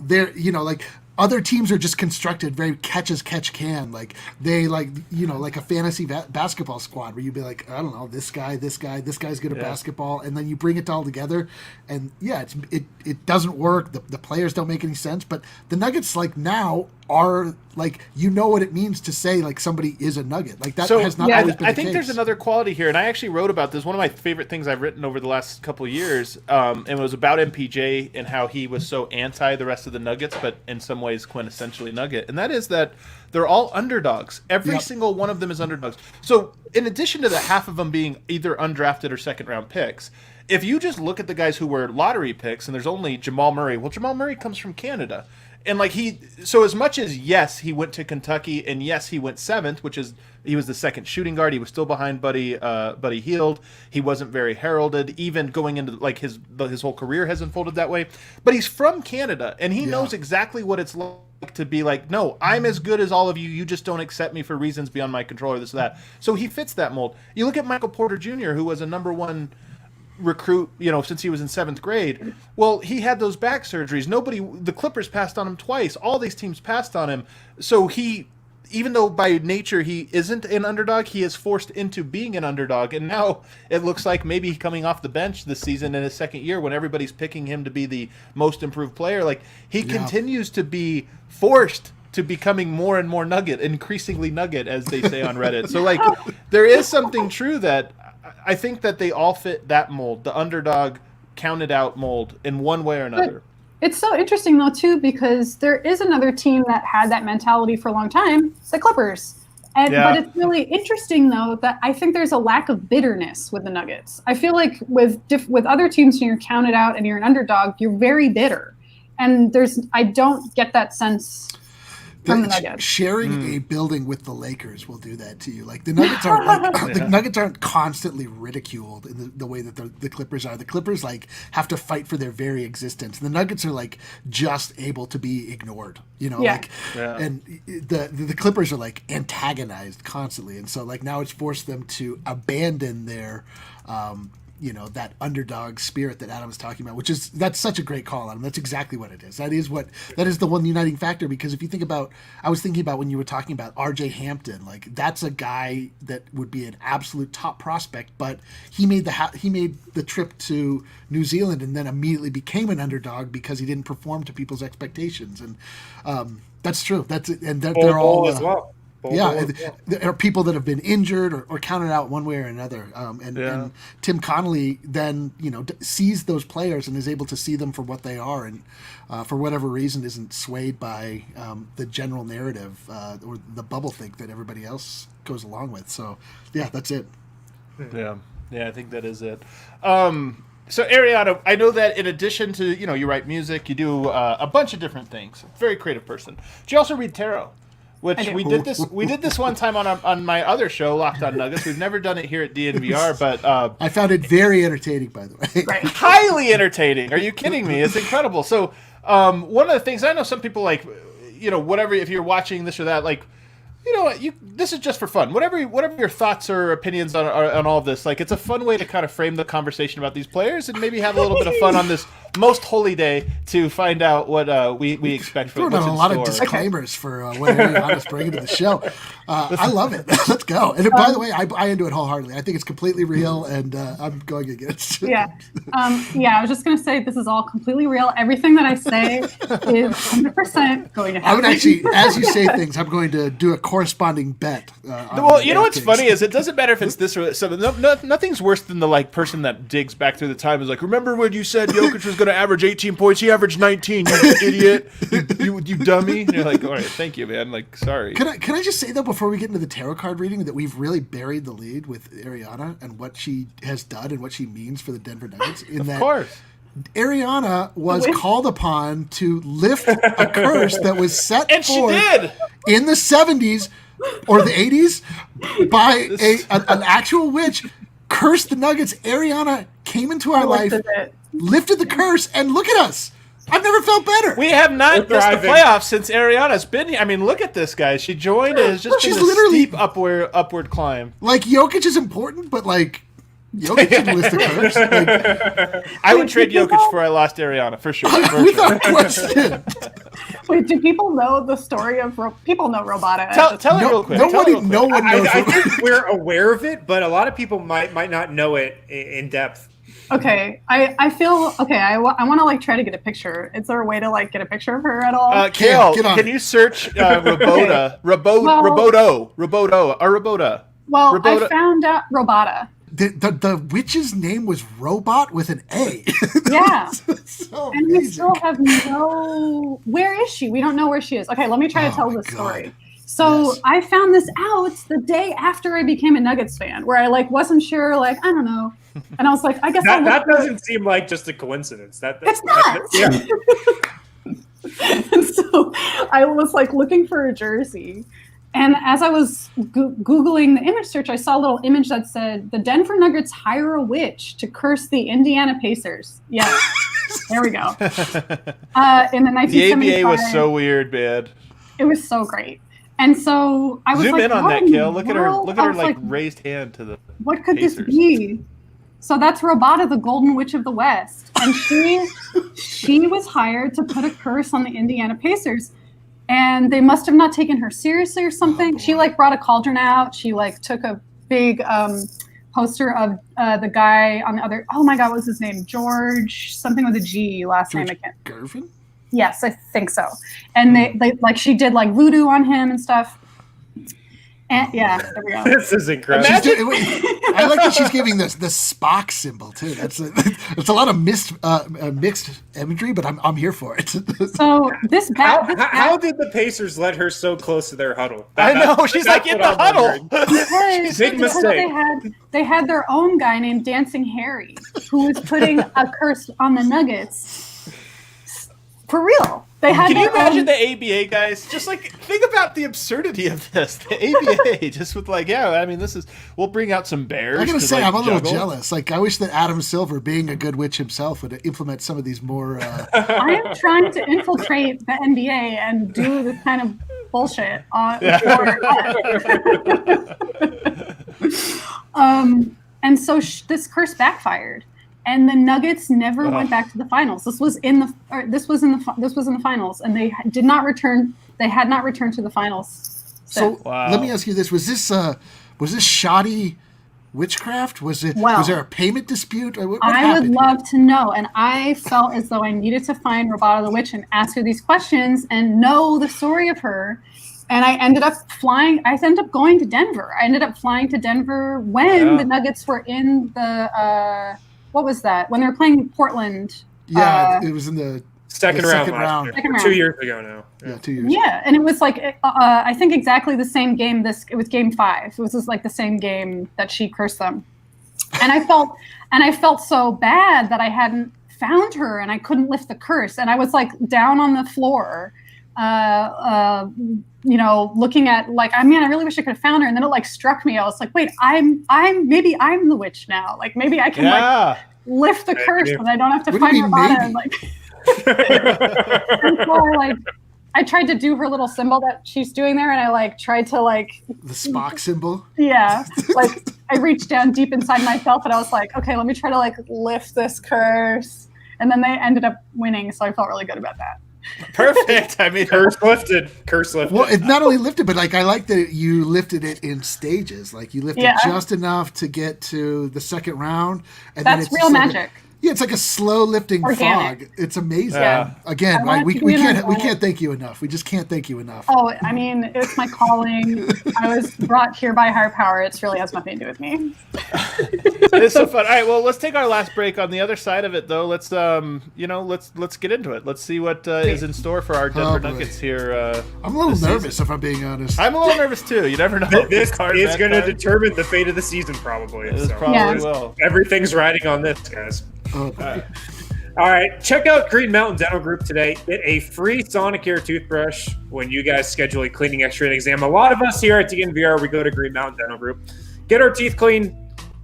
they're, like other teams are just constructed very catch as catch can. Like they like a fantasy basketball squad where you'd be like, I don't know, this guy's good at basketball, and then you bring it all together, and it doesn't work. The players don't make any sense, but the Nuggets like now are like what it means to say like somebody is a Nugget. Like that has not always been I the think case. there's another quality here, and I actually wrote about this. One of my favorite things I've written over the last couple of years, and it was about MPJ and how he was so anti the rest of the Nuggets, but in some ways quintessentially Nugget. And that is that they're all underdogs. Every single one of them is underdogs. So in addition to the half of them being either undrafted or second round picks, if you just look at the guys who were lottery picks, and there's only Jamal Murray. Well, Jamal Murray comes from Canada. And like so as much as yes, he went to Kentucky, and yes, he went seventh, which is he was the second shooting guard. He was still behind Buddy Hield. He wasn't very heralded, even going into like his whole career has unfolded that way. But he's from Canada, and he knows exactly what it's like to be like, no, I'm as good as all of you. You just don't accept me for reasons beyond my control or this or that. So he fits that mold. You look at Michael Porter Jr., who was a number one recruit, since he was in 7th grade. Well, he had those back surgeries. The Clippers passed on him twice. All these teams passed on him. So even though by nature he isn't an underdog, he is forced into being an underdog. And now it looks like maybe coming off the bench this season in his second year when everybody's picking him to be the most improved player, like he continues to be forced to becoming more and more Nugget, increasingly Nugget, as they say on Reddit. So like there is something true that I think that they all fit that mold, the underdog counted out mold in one way or another. It's so interesting though too, because there is another team that had that mentality for a long time, the Clippers. But it's really interesting though that I think there's a lack of bitterness with the Nuggets. I feel like with other teams, when you're counted out and you're an underdog, you're very bitter, and I don't get that sense from the Nuggets. Sharing a building with the Lakers will do that to you. Like the Nuggets aren't the Nuggets aren't constantly ridiculed in the way that the Clippers are. The Clippers like have to fight for their very existence. The Nuggets are like just able to be ignored. And the Clippers are like antagonized constantly, and so like now it's forced them to abandon their that underdog spirit that Adam was talking about, that's such a great call on him. That's exactly what it is. That is the one uniting factor, because if you think about, I was thinking about when you were talking about RJ Hampton, like that's a guy that would be an absolute top prospect, but he made the trip to New Zealand and then immediately became an underdog because he didn't perform to people's expectations. And that's true. They're all as well. There are people that have been injured or counted out one way or another. And Tim Connolly then, sees those players and is able to see them for what they are, and for whatever reason isn't swayed by the general narrative or the bubble think that everybody else goes along with. So, that's it. Yeah, I think that is it. So, Ariana, I know that in addition to, you write music, you do a bunch of different things. Very creative person. Do you also read tarot? Which we did this one time on my other show, Locked On Nuggets. We've never done it here at DNVR, but I found it very entertaining, by the way. Right. Highly entertaining. Are you kidding me? It's incredible. So one of the things, I know some people like, whatever, if you're watching this or that, like, this is just for fun. Whatever your thoughts or opinions on all of this, like, it's a fun way to kind of frame the conversation about these players and maybe have a little bit of fun on this most holy day to find out what we expect for what's in store. A lot of disclaimers for what Ariana's bringing to the show. I love it. Let's go. And by the way, I buy into it wholeheartedly. I think it's completely real, and I'm going against it. I was just going to say this is all completely real. Everything that I say is 100% going to happen. I would actually, as you say things, I'm going to do a corresponding bet. Well, you know what's funny is it doesn't matter if it's this or something. Nothing's worse than the person that digs back through the time is like, remember when you said Jokic was going to average 18 points? He averaged 19. You idiot. You dummy. And you're like, all right, thank you, man. Like, sorry. Can I just say though, before we get into the tarot card reading, that we've really buried the lead with Ariana and what she has done and what she means for the Denver Nuggets. Of course. Ariana was called upon to lift a curse that was set and forth she did. In the 70s or the 80s by an actual witch, cursed the Nuggets. Ariana came into our life, lifted the curse, and look at us. I've never felt better. We have not missed the playoffs since Ariana's been here. I mean, look at this, guys. She joined and has just been a steep upward climb. Like, Jokic is important, but, like, Jokic didn't list the curse. Like, I would trade Jokic before I lost Ariana, for sure. Without question. Wait, do people know the story of people know Robota? Tell it real quick. No one knows. I think we're aware of it, but a lot of people might not know it in depth. Okay, I feel okay. I want to try to get a picture. Is there a way to get a picture of her at all? Kale, can you search Robota? Robota. Well, I found out Robota. The witch's name was Robot with an A. Yeah. So and we still have where is she? We don't know where she is. Okay, let me try to tell the story. So I found this out the day after I became a Nuggets fan, where I wasn't sure, I don't know. And I was like, I guess that doesn't seem like just a coincidence. It's not. And so I was looking for a jersey. And as I was Googling the image search, I saw a little image that said, the Denver Nuggets hire a witch to curse the Indiana Pacers. Yeah, there we go. In the 1975. The ABA was so weird, man. It was so great. And so I was Zoom in on that, Kale. Look at her raised hand to the what could Pacers. This be? So that's Robota, the Golden Witch of the West. And she was hired to put a curse on the Indiana Pacers. And they must have not taken her seriously or something. She brought a cauldron out. She took a big poster of the guy on the other. Oh my God, what was his name? George something with a G last name. I can't. Gervin? Yes, I think so. And they she did voodoo on him and stuff. And, yeah, there we go. This is incredible. I like that she's giving the Spock symbol too. That's a lot of mixed imagery, but I'm here for it. So how did the Pacers let her so close to their huddle? I know, she's like in the huddle. Big mistake. They had their own guy named Dancing Harry who was putting a curse on the Nuggets. For real. Can you imagine the ABA guys? Just like, think about the absurdity of this. The ABA, just with like, we'll bring out some bears. I gotta say, I'm a little juggle. jealous. Like, I wish that Adam Silver, being a good witch himself, would implement some of these more. I am trying to infiltrate the NBA and do this kind of bullshit. And so this curse backfired. And the Nuggets never went back to the finals. This was in the finals, and they did not return. They had not returned to the finals. So let me ask you this: was this shoddy witchcraft? Was there a payment dispute? What I would love to know, and I felt as though I needed to find Robota the witch and ask her these questions and know the story of her. And I ended up going to Denver. I ended up flying to Denver when the Nuggets were in the. What was that? When they were playing Portland. Yeah, it was in the second round. 2 years ago now. Yeah, 2 years. Yeah, and it was like I think exactly the same game. It was Game 5. It was just like the same game that she cursed them, and I felt so bad that I hadn't found her and I couldn't lift the curse, and I was like down on the floor, looking at like, I really wish I could have found her, and then it like struck me. I was like, wait, maybe I'm the witch now. Like maybe I can like lift the curse, and I don't have to find Robota and like. And so I tried to do her little symbol that she's doing there, and I like tried to like the Spock symbol. Yeah, like I reached down deep inside myself, and I was like, okay, let me try to like lift this curse, and then they ended up winning, so I felt really good about that. Perfect. I mean, curse lifted. Well, it's not only lifted, but like I like that you lifted it in stages. Like you lifted just enough to get to the second round, and that's then real magic. It's like a slow lifting Organic. fog. It's amazing. Yeah. Again, we can't thank you enough. We just can't thank you enough. Oh, I mean, it's my calling. I was brought here by higher power. It really has nothing to do with me. It's so fun. All right, well, let's take our last break. On the other side of it, though, let's get into it. Let's see what is in store for our Denver Nuggets here. I'm a little nervous, if I'm being honest. I'm a little nervous too. You never know. This is going to determine the fate of the season, probably. Probably will. Everything's riding on this, guys. All right, check out Green Mountain Dental Group today. Get a free Sonicare toothbrush when you guys schedule a cleaning, X-ray, and exam. A lot of us here at DNVR, we go to Green Mountain Dental Group. Get our teeth cleaned,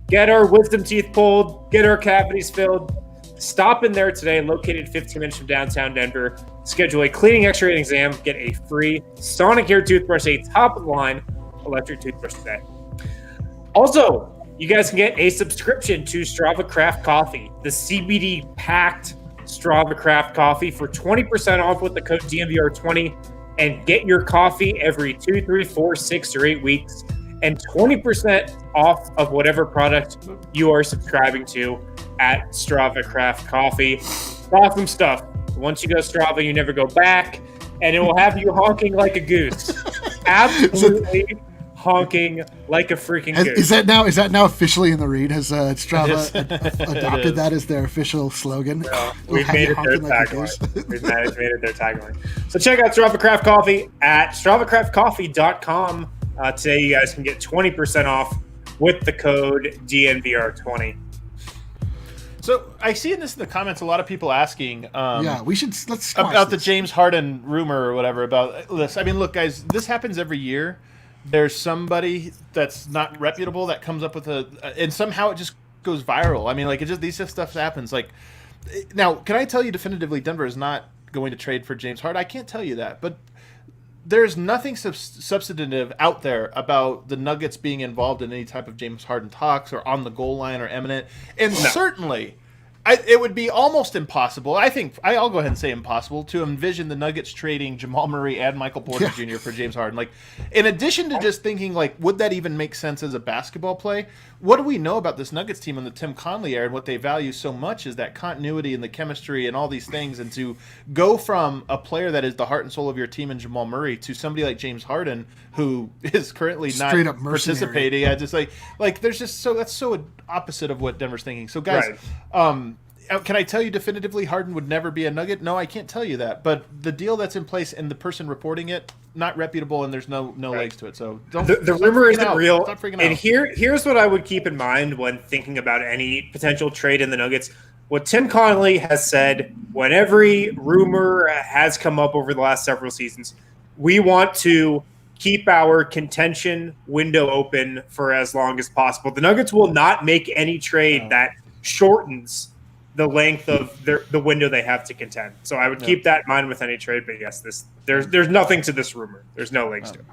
get our wisdom teeth pulled, get our cavities filled. Stop in there today, located 15 minutes from downtown Denver. Schedule a cleaning, X-ray, and exam. Get a free Sonicare toothbrush, a top-of-the-line electric toothbrush today. Also, you guys can get a subscription to Strava Craft Coffee, the CBD-packed Strava Craft Coffee for 20% off with the code DNVR20, and get your coffee every 2, 3, 4, 6, or 8 weeks, and 20% off of whatever product you are subscribing to at Strava Craft Coffee. Awesome stuff. Once you go Strava, you never go back, and it will have you honking like a goose. Absolutely. Honking like a freaking goose. Is that now officially in the read? Has Strava adopted that as their official slogan? No, we've made it their tagline. We've made it their tagline. So check out Strava Craft Coffee at StravaCraftCoffee.com. Today you guys can get 20% off with the code DNVR20. So I see in the comments a lot of people asking let's about the James Harden rumor or whatever about this. I mean, look, guys, this happens every year. There's somebody that's not reputable that comes up with and somehow it just goes viral. I mean, like these stuff happens. Like, now, can I tell you definitively Denver is not going to trade for James Harden? I can't tell you that, but there's nothing substantive out there about the Nuggets being involved in any type of James Harden talks or on the goal line or imminent. And certainly, It would be almost impossible. I think I'll go ahead and say impossible to envision the Nuggets trading Jamal Murray and Michael Porter Jr. for James Harden. Like, in addition to just thinking, like, would that even make sense as a basketball play? What do we know about this Nuggets team in the Tim Conley era, and what they value so much is that continuity and the chemistry and all these things. And to go from a player that is the heart and soul of your team in Jamal Murray to somebody like James Harden, who is currently not participating. I just like there's just that's so opposite of what Denver's thinking. So guys, can I tell you definitively Harden would never be a Nugget? No, I can't tell you that. But the deal that's in place and the person reporting it, not reputable, and there's no legs to it. So the rumor isn't real. Stop freaking out. And here's what I would keep in mind when thinking about any potential trade in the Nuggets. What Tim Connelly has said, when every rumor has come up over the last several seasons, we want to keep our contention window open for as long as possible. The Nuggets will not make any trade that shortens the length of the window they have to contend. So I would keep that in mind with any trade. But yes, there's nothing to this rumor. There's no legs to it.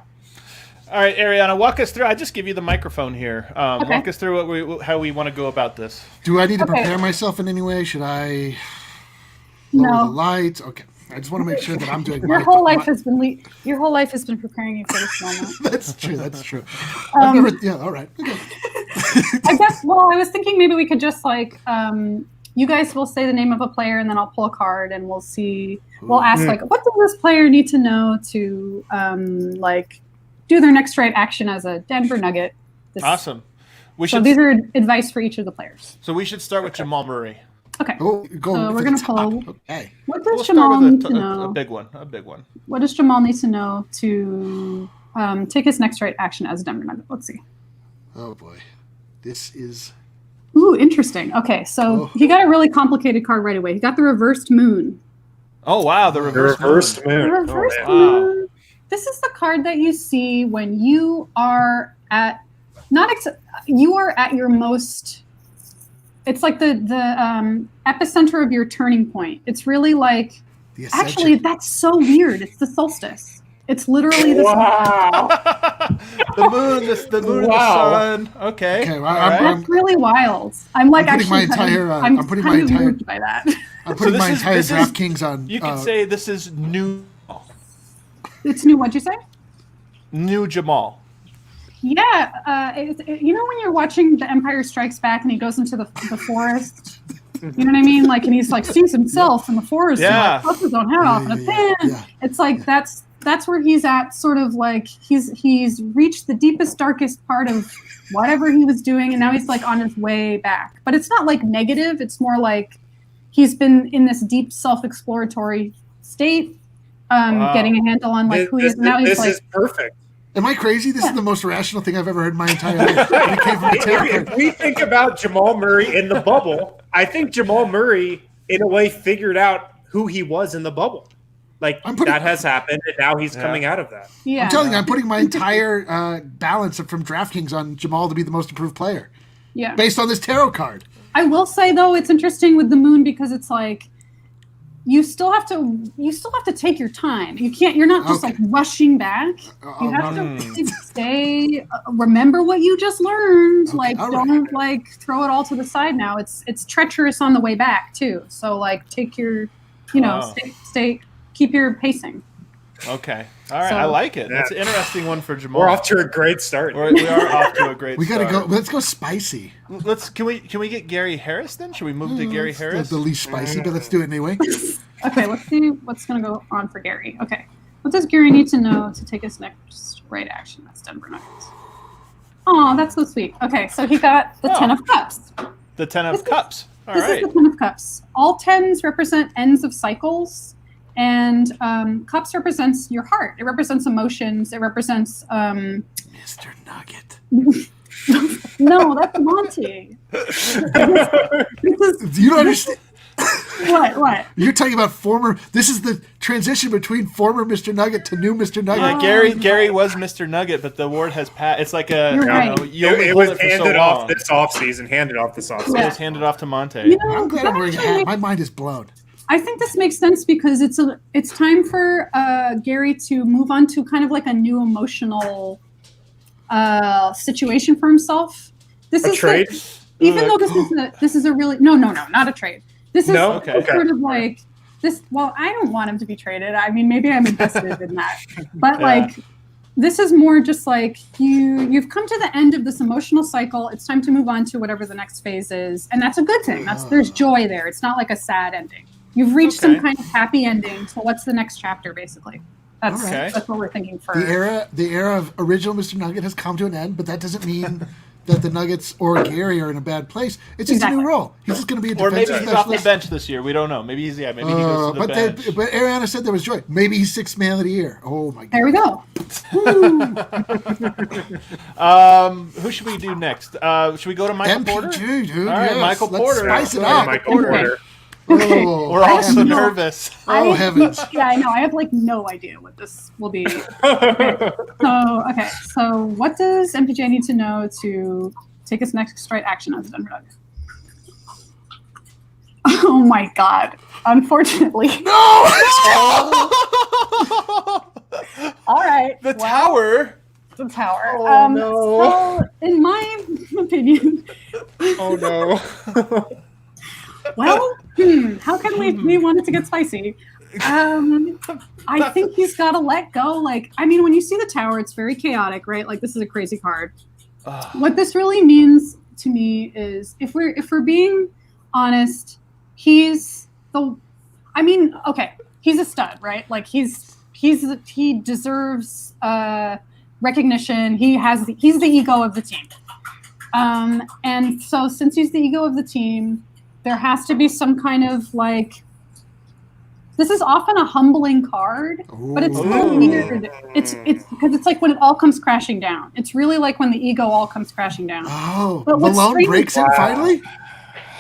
All right, Ariana, walk us through. I just give you the microphone here. Walk us through how we want to go about this. Do I need to prepare myself in any way? Should I lower the lights? Okay. I just want to make sure that I'm doing your whole life has been preparing you for this moment. That's true. I've never, all right. Okay. I guess, I was thinking maybe we could just you guys will say the name of a player and then I'll pull a card and we'll see. We'll ask what does this player need to know to do their next right action as a Denver Nugget. Awesome. These are advice for each of the players. So we should start with Jamal Murray. Okay. So we're going to pull. Okay. What does Jamal need to know? A big one. What does Jamal need to know to take his next right action as a Denver Nugget? Let's see. Oh boy, this is. Ooh, interesting. Okay, so he got a really complicated card right away. He got the reversed moon. Oh wow, the reversed moon. The reversed moon. Wow. This is the card that you see when you are at you are at your most. It's like the epicenter of your turning point. It's really like, actually, that's so weird. It's the solstice. It's literally the the moon, the moon, the sun. Okay, that's really wild. I'm putting my entire moved by that. I'm putting my entire DraftKings on. You could say this is new. It's new. What'd you say? New Jamal. Yeah, you know when you're watching The Empire Strikes Back and he goes into the forest, you know what I mean? And he's sees himself in the forest. Yeah, puts his own hat off and a pin. Yeah. It's that's where he's at. Sort of he's reached the deepest, darkest part of whatever he was doing, and now he's on his way back. But it's not negative. It's more he's been in this deep self-exploratory state, getting a handle on who he is. Now he's this is perfect. Am I crazy? This is the most rational thing I've ever heard in my entire life. If we think about Jamal Murray in the bubble, I think Jamal Murray, in a way, figured out who he was in the bubble. That has happened, and now he's coming out of that. Yeah. I'm telling you, I'm putting my entire balance from DraftKings on Jamal to be the most improved player. Yeah. Based on this tarot card. I will say, though, it's interesting with the moon because it's you still have to take your time. You're not just rushing back. You have to stay, remember what you just learned. Don't throw it all to the side now. It's treacherous on the way back too. So take your, stay, keep your pacing. Okay. All right. I like it. That's an interesting one for Jamal. We're off to a great start. We are off to a great start. We got to go. Let's go spicy. Can we get Gary Harris then? Should we move to Gary Harris? The least spicy, but let's do it anyway. Okay, let's see what's going to go on for Gary. Okay. What does Gary need to know to take his next right action? That's Denver Nuggets. Oh, that's so sweet. Okay, so he got the 10 of Cups. The 10 of Cups. All right. This is the 10 of Cups. All 10s represent ends of cycles. And Cups represents your heart. It represents emotions. It represents Mr. Nugget. No, that's Monty. You don't understand. What? You're talking about former. This is the transition between former Mr. Nugget to new Mr. Nugget. Yeah, Gary was Mr. Nugget, but the word has passed. It's like a. It was handed off this offseason. It was handed off to Monte. I'm glad I'm wearing a hat. My mind is blown. I think this makes sense because it's time for Gary to move on to kind of a new emotional situation for himself. This is trade. even though this is a really no, not a trade. This is sort of like this. Well, I don't want him to be traded. I mean, maybe I'm invested in that, but like this is more just like you've come to the end of this emotional cycle. It's time to move on to whatever the next phase is, and that's a good thing. There's joy there. It's not like a sad ending. You've reached some kind of happy ending. So what's the next chapter, basically? That's what we're thinking for. The era of original Mr. Nugget has come to an end, but that doesn't mean that the Nuggets or Gary are in a bad place. It's just a new role. He's just going to be a defensive specialist. Or maybe he's off the bench this year. We don't know. Maybe he goes to the bench. But Ariana said there was joy. Maybe he's sixth man of the year. Oh my God. There we go. Who should we do next? Should we go to Michael Porter? MPG, dude. All right, Michael Porter. Spice it up. Michael Porter. Okay. We're all so nervous. Oh, heavens. Yeah, I know. I have like no idea what this will be. So what does MPJ need to know to take his next right action as a Denver Nugget? Oh my God. Unfortunately. No! All right. The tower. The tower. Oh, no. So, in my opinion. Oh, no. Well, how can we want it to get spicy? I think he's got to let go. Like, I mean, when you see the tower, it's very chaotic, right? Like, this is a crazy card. What this really means to me is, if we're being honest, he's a stud, right? Like, he deserves recognition. He's the ego of the team, and so since he's the ego of the team, there has to be some kind of like. This is often a humbling card, but it's so weird. It's because it's like when it all comes crashing down. It's really like when the ego all comes crashing down. Oh, but Malone breaks it finally?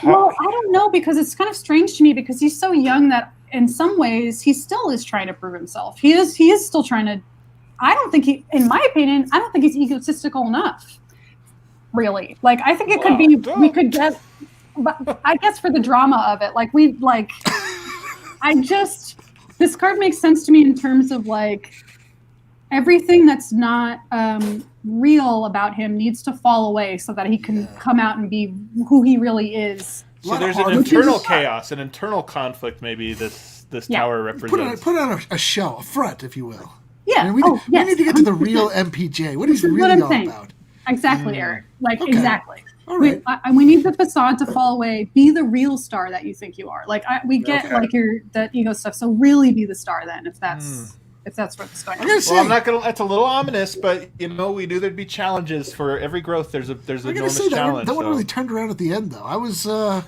Well, I don't know, because it's kind of strange to me because he's so young that in some ways he still is trying to prove himself. He is still trying to. In my opinion, I don't think he's egotistical enough. Really, like I think it could be. We could get. But I guess for the drama of it, this card makes sense to me in terms of like everything that's not real about him needs to fall away so that he can come out and be who he really is. So there's an internal chaos, an internal conflict. Maybe this tower represents. Put on a show, a front, if you will. Yeah. I mean, we need to get to the real MPJ. What he's really all about. Exactly, Eric. Exactly. All right. We need the facade to fall away. Be the real star that you think you are. We get that ego stuff. So really be the star then, if that's what's going on. I'm not gonna. That's a little ominous, but we knew there'd be challenges for every growth. There's an enormous challenge. That one really turned around at the end, though. I was, I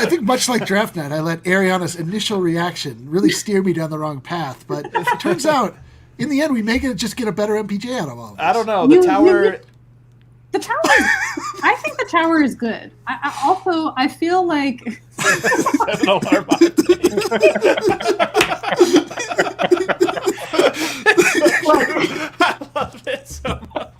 think much like draft night, I let Ariana's initial reaction really steer me down the wrong path. But it turns out, in the end, we may just get a better MPJ out of all of this. I don't know. The tower. The tower. I think the tower is good. I feel like. An alarm I love it so much.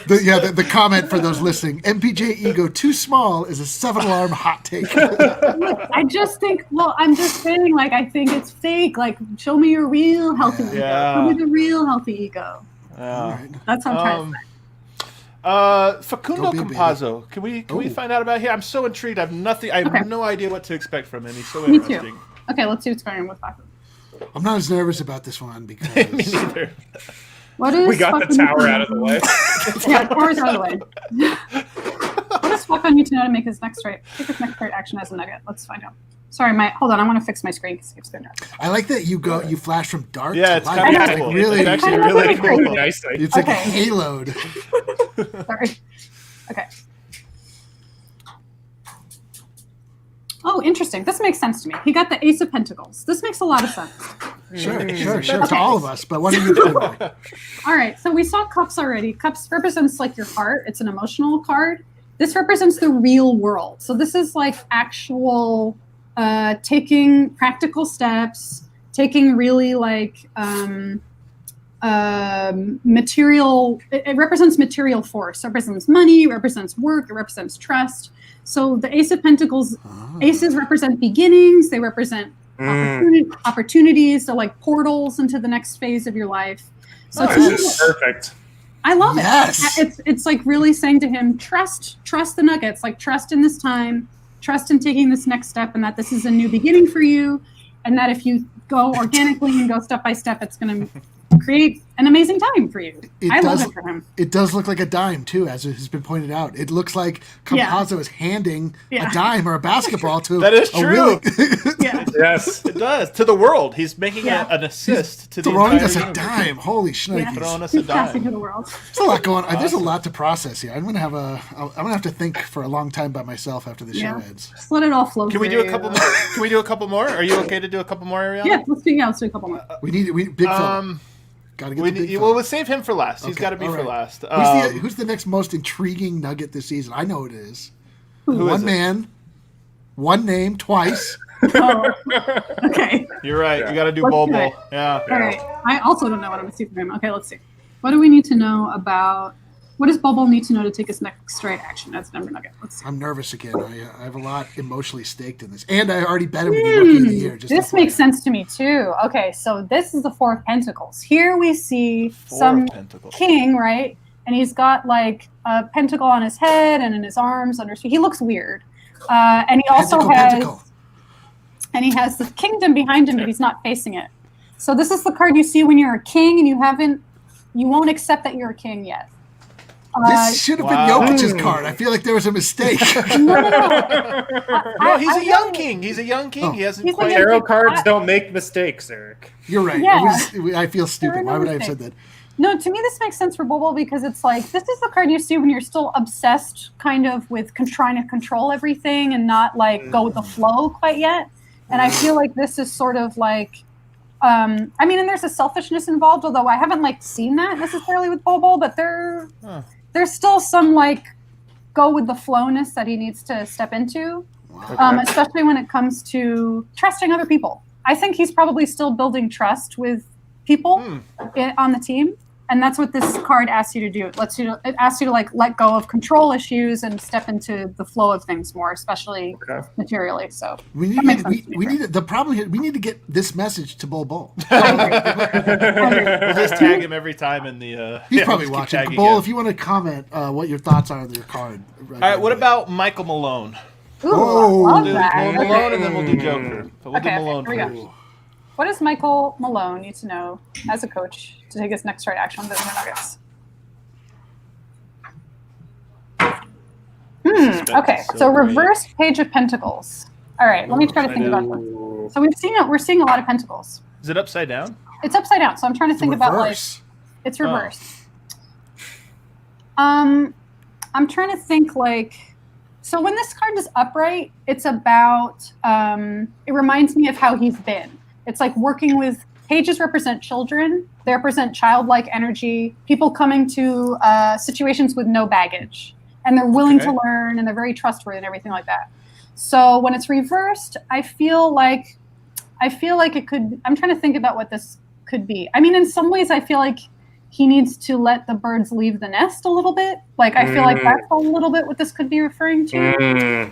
The comment for those listening: MPJ ego too small is a 7-alarm hot take. I just think. Well, I'm just saying. Like, I think it's fake. Like, show me your real healthy ego. Show me the real healthy ego. That's what I'm trying to say. Facundo Campazzo. Can we find out about him? I'm so intrigued. I have no idea what to expect from him. He's so interesting. Me too. Okay, let's see what's going on with Facundo. I'm not as nervous about this one because me neither. We got the tower out of the way. Yeah, the tower's out of the way. What does Facundo need to know to make his next right action as a Nugget? Let's find out. Sorry, hold on. I want to fix my screen because it keeps going dark. I like that you flash from dark to light. It's kind of cool. Really, it's actually really cool. Nicely. It's like a haloed. Sorry. Okay. Oh, interesting. This makes sense to me. He got the Ace of Pentacles. This makes a lot of sense. Sure. To all of us, but what are you doing? All right. So we saw Cups already. Cups represents like your heart. It's an emotional card. This represents the real world. So this is like actual taking practical steps, taking really like material. It represents material force. It represents money. It represents work. It represents trust. So the Ace of Pentacles, aces represent beginnings. They represent opportunities. So like portals into the next phase of your life. So this is perfect. I love Yes. it. It's like really saying to him, trust the Nuggets, like trust in this time, trust in taking this next step, and that this is a new beginning for you, and that if you go organically and go step by step, it's going to create an amazing time for you. I love it for him. It does look like a dime too, as it has been pointed out. It looks like Campazzo is handing a dime or a basketball to that is true. Yeah. Yes, it does to the world. He's making an assist to the throwing entire us a universe. dime. Holy shnikes! Throwing us He's a dime. passing to the world. There's a lot going on. There's a lot to process here. I'm gonna have to think for a long time by myself after the show ends. Just let it all flow. Can we do a couple more? Can we do a couple more? Are you okay to do a couple more, Ariana? Yeah, let's do a couple more. We big fella. Gotta get the big fella. Well, let's save him for last. He's Okay, got to be all for right. last. Who's the next most intriguing Nugget this season? I know it is. Who is One it? man, one name, twice. Oh, okay. You're right. You got to do Let's Bol do Bol. it. Yeah. All right. I also don't know what I'm going to see from him. Okay, let's see. What do we need to know about? What does Bol Bol need to know to take his next right action as Denver Nugget? Let's see. I'm nervous again. I have a lot emotionally staked in this, and I already bet him to be Rookie of the Year. Just This makes sense to me too. Okay, so this is the Four of Pentacles. Here we see some king, right? And he's got like a pentacle on his head and in his arms. He looks weird, and he also and he has the kingdom behind him, but he's not facing it. So this is the card you see when you're a king and you won't accept that you're a king yet. This should have been Jokic's card. I feel like there was a mistake. No, he's a young king. He's a young king. He hasn't quite. Tarot cards don't make mistakes, Eric. You're right. Yeah. I feel stupid. Why would I have said that? No, to me this makes sense for Bol Bol because it's like this is the card you see when you're still obsessed kind of with trying to control everything and not like go with the flow quite yet. And I feel like this is sort of like I mean, and there's a selfishness involved, although I haven't like seen that necessarily with Bol Bol, but there's still some like go with the flowness that he needs to step into, especially when it comes to trusting other people. I think he's probably still building trust with people on the team, and that's what this card asks you to do. It asks you to like let go of control issues and step into the flow of things more, especially materially. So we need the problem here. We need to get this message to Bol Bol. We'll just tag him every time in the. He's probably watching. Bol, if you want to comment what your thoughts are on your card. All right. What about Michael Malone? Ooh, I love that. Malone, and then we'll do Joker. But we'll do Malone first. What does Michael Malone need to know as a coach to take his next right action on the Denver Nuggets? Okay, so reverse Page of Pentacles. All right, let me try to think about this. So we're seeing a lot of pentacles. Is it upside down? It's upside down. So I'm trying to think about like it's reversed. I'm trying to think like. So when this card is upright, it's about. It reminds me of how he's been. It's like working with pages represent children. They represent childlike energy, people coming to situations with no baggage. And they're willing to learn and they're very trustworthy and everything like that. So when it's reversed, I feel like it could, I'm trying to think about what this could be. I mean, in some ways, I feel like he needs to let the birds leave the nest a little bit. Like, I feel like that's a little bit what this could be referring to.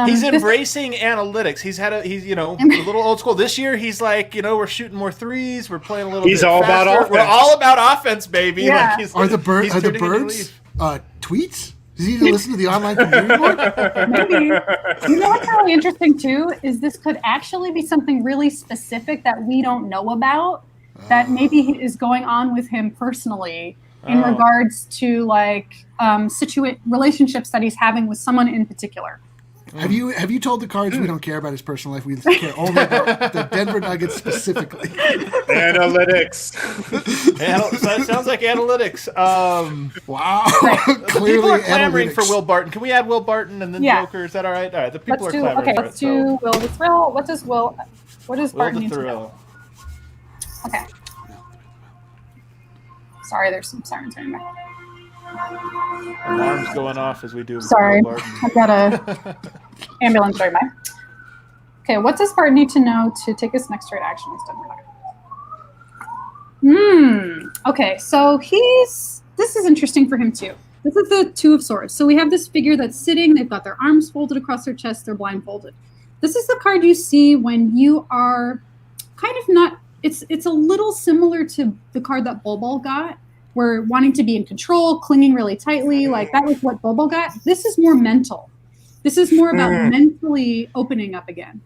He's embracing analytics. He's a little old school. This year, he's like, we're shooting more threes. We're playing a little. He's all faster. About offense. We're all about offense, baby. Yeah. Like are the birds tweets? Does he need to listen to the online community board? Maybe. You know what's really interesting too is this could actually be something really specific that we don't know about. That maybe is going on with him personally in regards to like relationships that he's having with someone in particular. Have you told the cards we don't care about his personal life? We care only about the Denver Nuggets specifically. Analytics. That sounds like analytics. Wow. Clearly, people are clamoring for Will Barton. Can we add Will Barton and then Joker? Is that all right? All right. The people are clamoring for it. Let's do Will the Thrill. What does Barton need to know? Okay. Sorry, there's some sirens right now. Alarms going off as we do. Sorry, I've got a ambulance right by. Okay, what does Barton need to know to take his next right action? Okay, so this is interesting for him too. This is the Two of Swords. So we have this figure that's sitting. They've got their arms folded across their chest. They're blindfolded. This is the card you see when you are kind of not. It's a little similar to the card that Bol Bol got. were wanting to be in control, clinging really tightly. Like that was what Bol Bol got. This is more mental. This is more about mentally opening up again.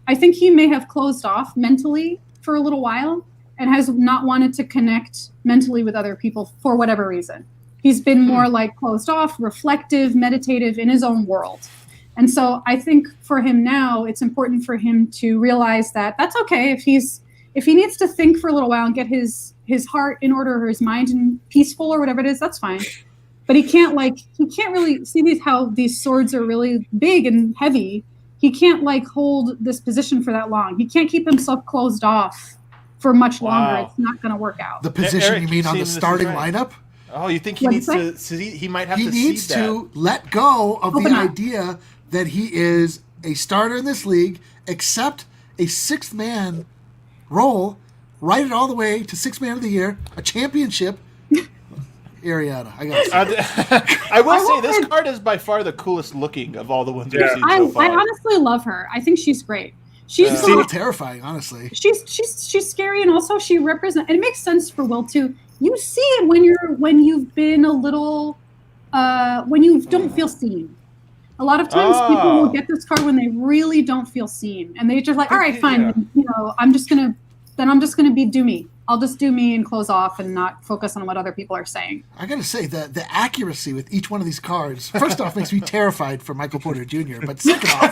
I think he may have closed off mentally for a little while and has not wanted to connect mentally with other people for whatever reason. He's been more like closed off, reflective, meditative in his own world. And so I think for him now, it's important for him to realize that that's okay if he needs to think for a little while and get his heart in order or his mind in peaceful or whatever it is, that's fine. But he can't really see how these swords are really big and heavy. He can't like hold this position for that long. He can't keep himself closed off for much longer. It's not going to work out. The position Eric, you mean on the starting right. lineup? Oh, you think he needs to? He might have to. He needs to let go of the idea that he is a starter in this league, accept a sixth man role, write it all the way to sixth man of the year, a championship. Ariana, I got. I will say this card is by far the coolest looking of all the ones we've seen so far. I honestly love her. I think she's great. She's so terrifying, honestly. She's scary, and also she represents. And it makes sense for Will too. You see it when you've been a little when you don't feel seen. A lot of times people will get this card when they really don't feel seen, and they just like, all right, fine, I'm just gonna be do me. I'll just do me and close off and not focus on what other people are saying. I gotta say that the accuracy with each one of these cards, first off, makes me terrified for Michael Porter Jr., but second off,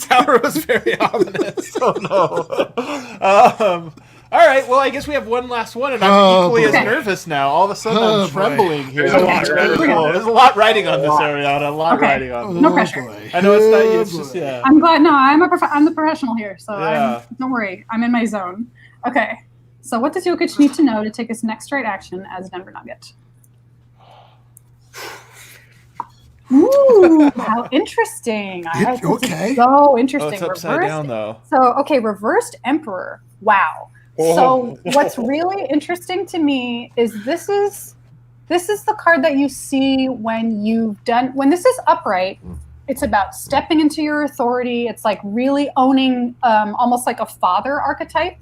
Tower was very ominous. Oh no. All right, well, I guess we have one last one, and I'm equally as nervous now. All of a sudden, I'm trembling here. There's a lot riding on this, Ariana. A lot riding on this. No pressure. I know it's not you. It's just, I'm glad. No, I'm the professional here, so don't worry. I'm in my zone. Okay, so what does Jokic need to know to take his next right action as a Denver Nugget? Ooh, how interesting. Okay. So interesting. Oh, it's upside down, though. So, okay, reversed emperor. Wow. So what's really interesting to me is this is the card that you see when this is upright. It's about stepping into your authority. It's like really owning almost like a father archetype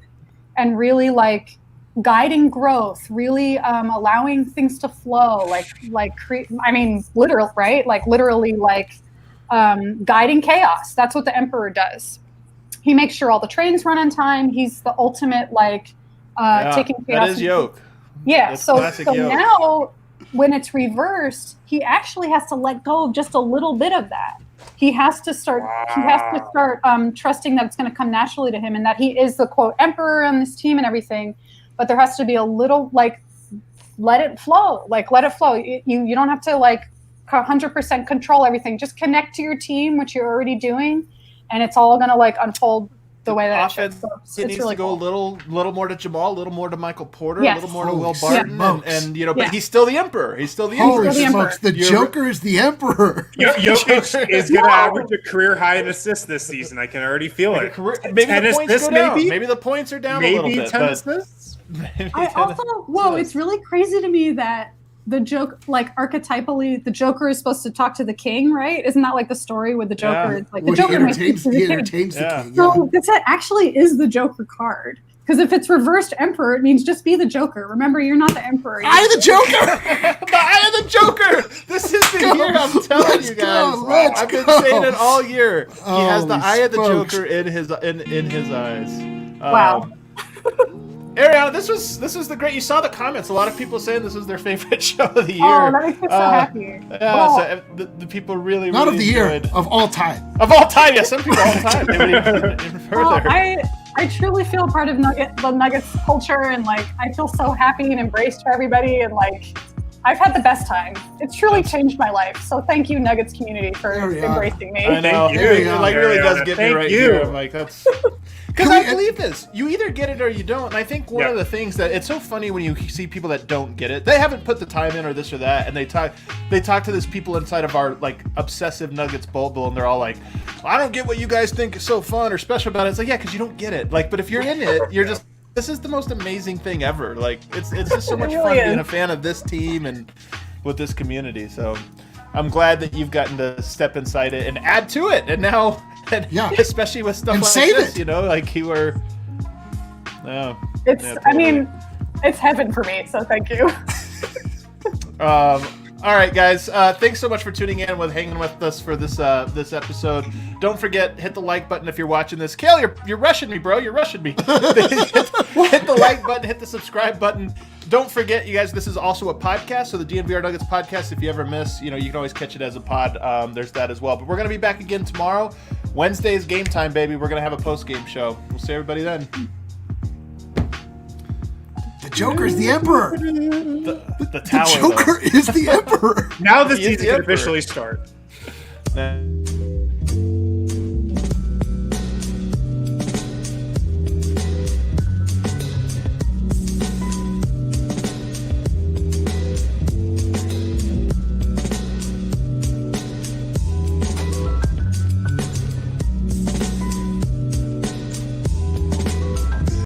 and really like guiding growth, really allowing things to flow, literal, right? Like literally like guiding chaos. That's what the emperor does. He makes sure all the trains run on time. He's the ultimate taking chaos. That is Yoke. Yeah. That's so Yoke. Now when it's reversed, he actually has to let go of just a little bit of that. He has to start. He has to start trusting that it's going to come naturally to him, and that he is the quote emperor on this team and everything. But there has to be a little let it flow. Let it flow. You don't have to 100% control everything. Just connect to your team, which you're already doing, and it's all going to unfold the way that offense it should. So needs really to go cool. a little more to Jamal, a little more to Michael Porter, Yes. a little more to Will Barton, and but he's still the emperor. He's still the holy emperor. smokes, the Joker is the emperor. Jokic is going to average a career high in assists this season. I can already feel it. Maybe the points go down. Maybe the points are down a little bit. 10 assists? It's really crazy to me that the joke, archetypally, the Joker is supposed to talk to the king, right? Isn't that the story with the Joker? It's the Joker entertains the king. So this actually is the Joker card. Because if it's reversed emperor, it means just be the Joker. Remember, you're not the emperor. I am the Joker! The Eye of the Joker! This is the year, I'm telling you guys. I've been saying it all year. He has the Eye of the Joker in his eyes. Wow. Ariana, this was the great. You saw the comments. A lot of people saying this was their favorite show of the year. Oh, that makes me so happy. Yeah, so the people really, not really of the year, enjoyed. of all time. Of all time, yeah. Some people all the time. They would even further. I truly feel part of the Nuggets culture, and I feel so happy and embraced for everybody, and I've had the best time. It's truly changed my life. So thank you, Nuggets community, for embracing me. I know. It really does get me right here. I'm like, that's because I believe this. You either get it or you don't. And I think one of the things that it's so funny when you see people that don't get it, they haven't put the time in or this or that, and they talk to these people inside of our obsessive Nuggets Bol Bol, and they're all like, I don't get what you guys think is so fun or special about it. It's because you don't get it. But if you're in it, you're just. This is the most amazing thing ever. It's just so much fun being a fan of this team and with this community. So I'm glad that you've gotten to step inside it and add to it. And now, especially with stuff like this, you were. It's heaven for me, so thank you. All right, guys. Thanks so much for tuning in and hanging with us for this episode. Don't forget, hit the like button if you're watching this. Kale, you're rushing me, bro. You're rushing me. hit the like button. Hit the subscribe button. Don't forget, you guys, this is also a podcast, so the DNVR Nuggets podcast, if you ever miss, you can always catch it as a pod. There's that as well. But we're going to be back again tomorrow. Wednesday is game time, baby. We're going to have a post-game show. We'll see everybody then. The Joker's the Emperor. The tower, the Joker is the Emperor. Now the season can officially start.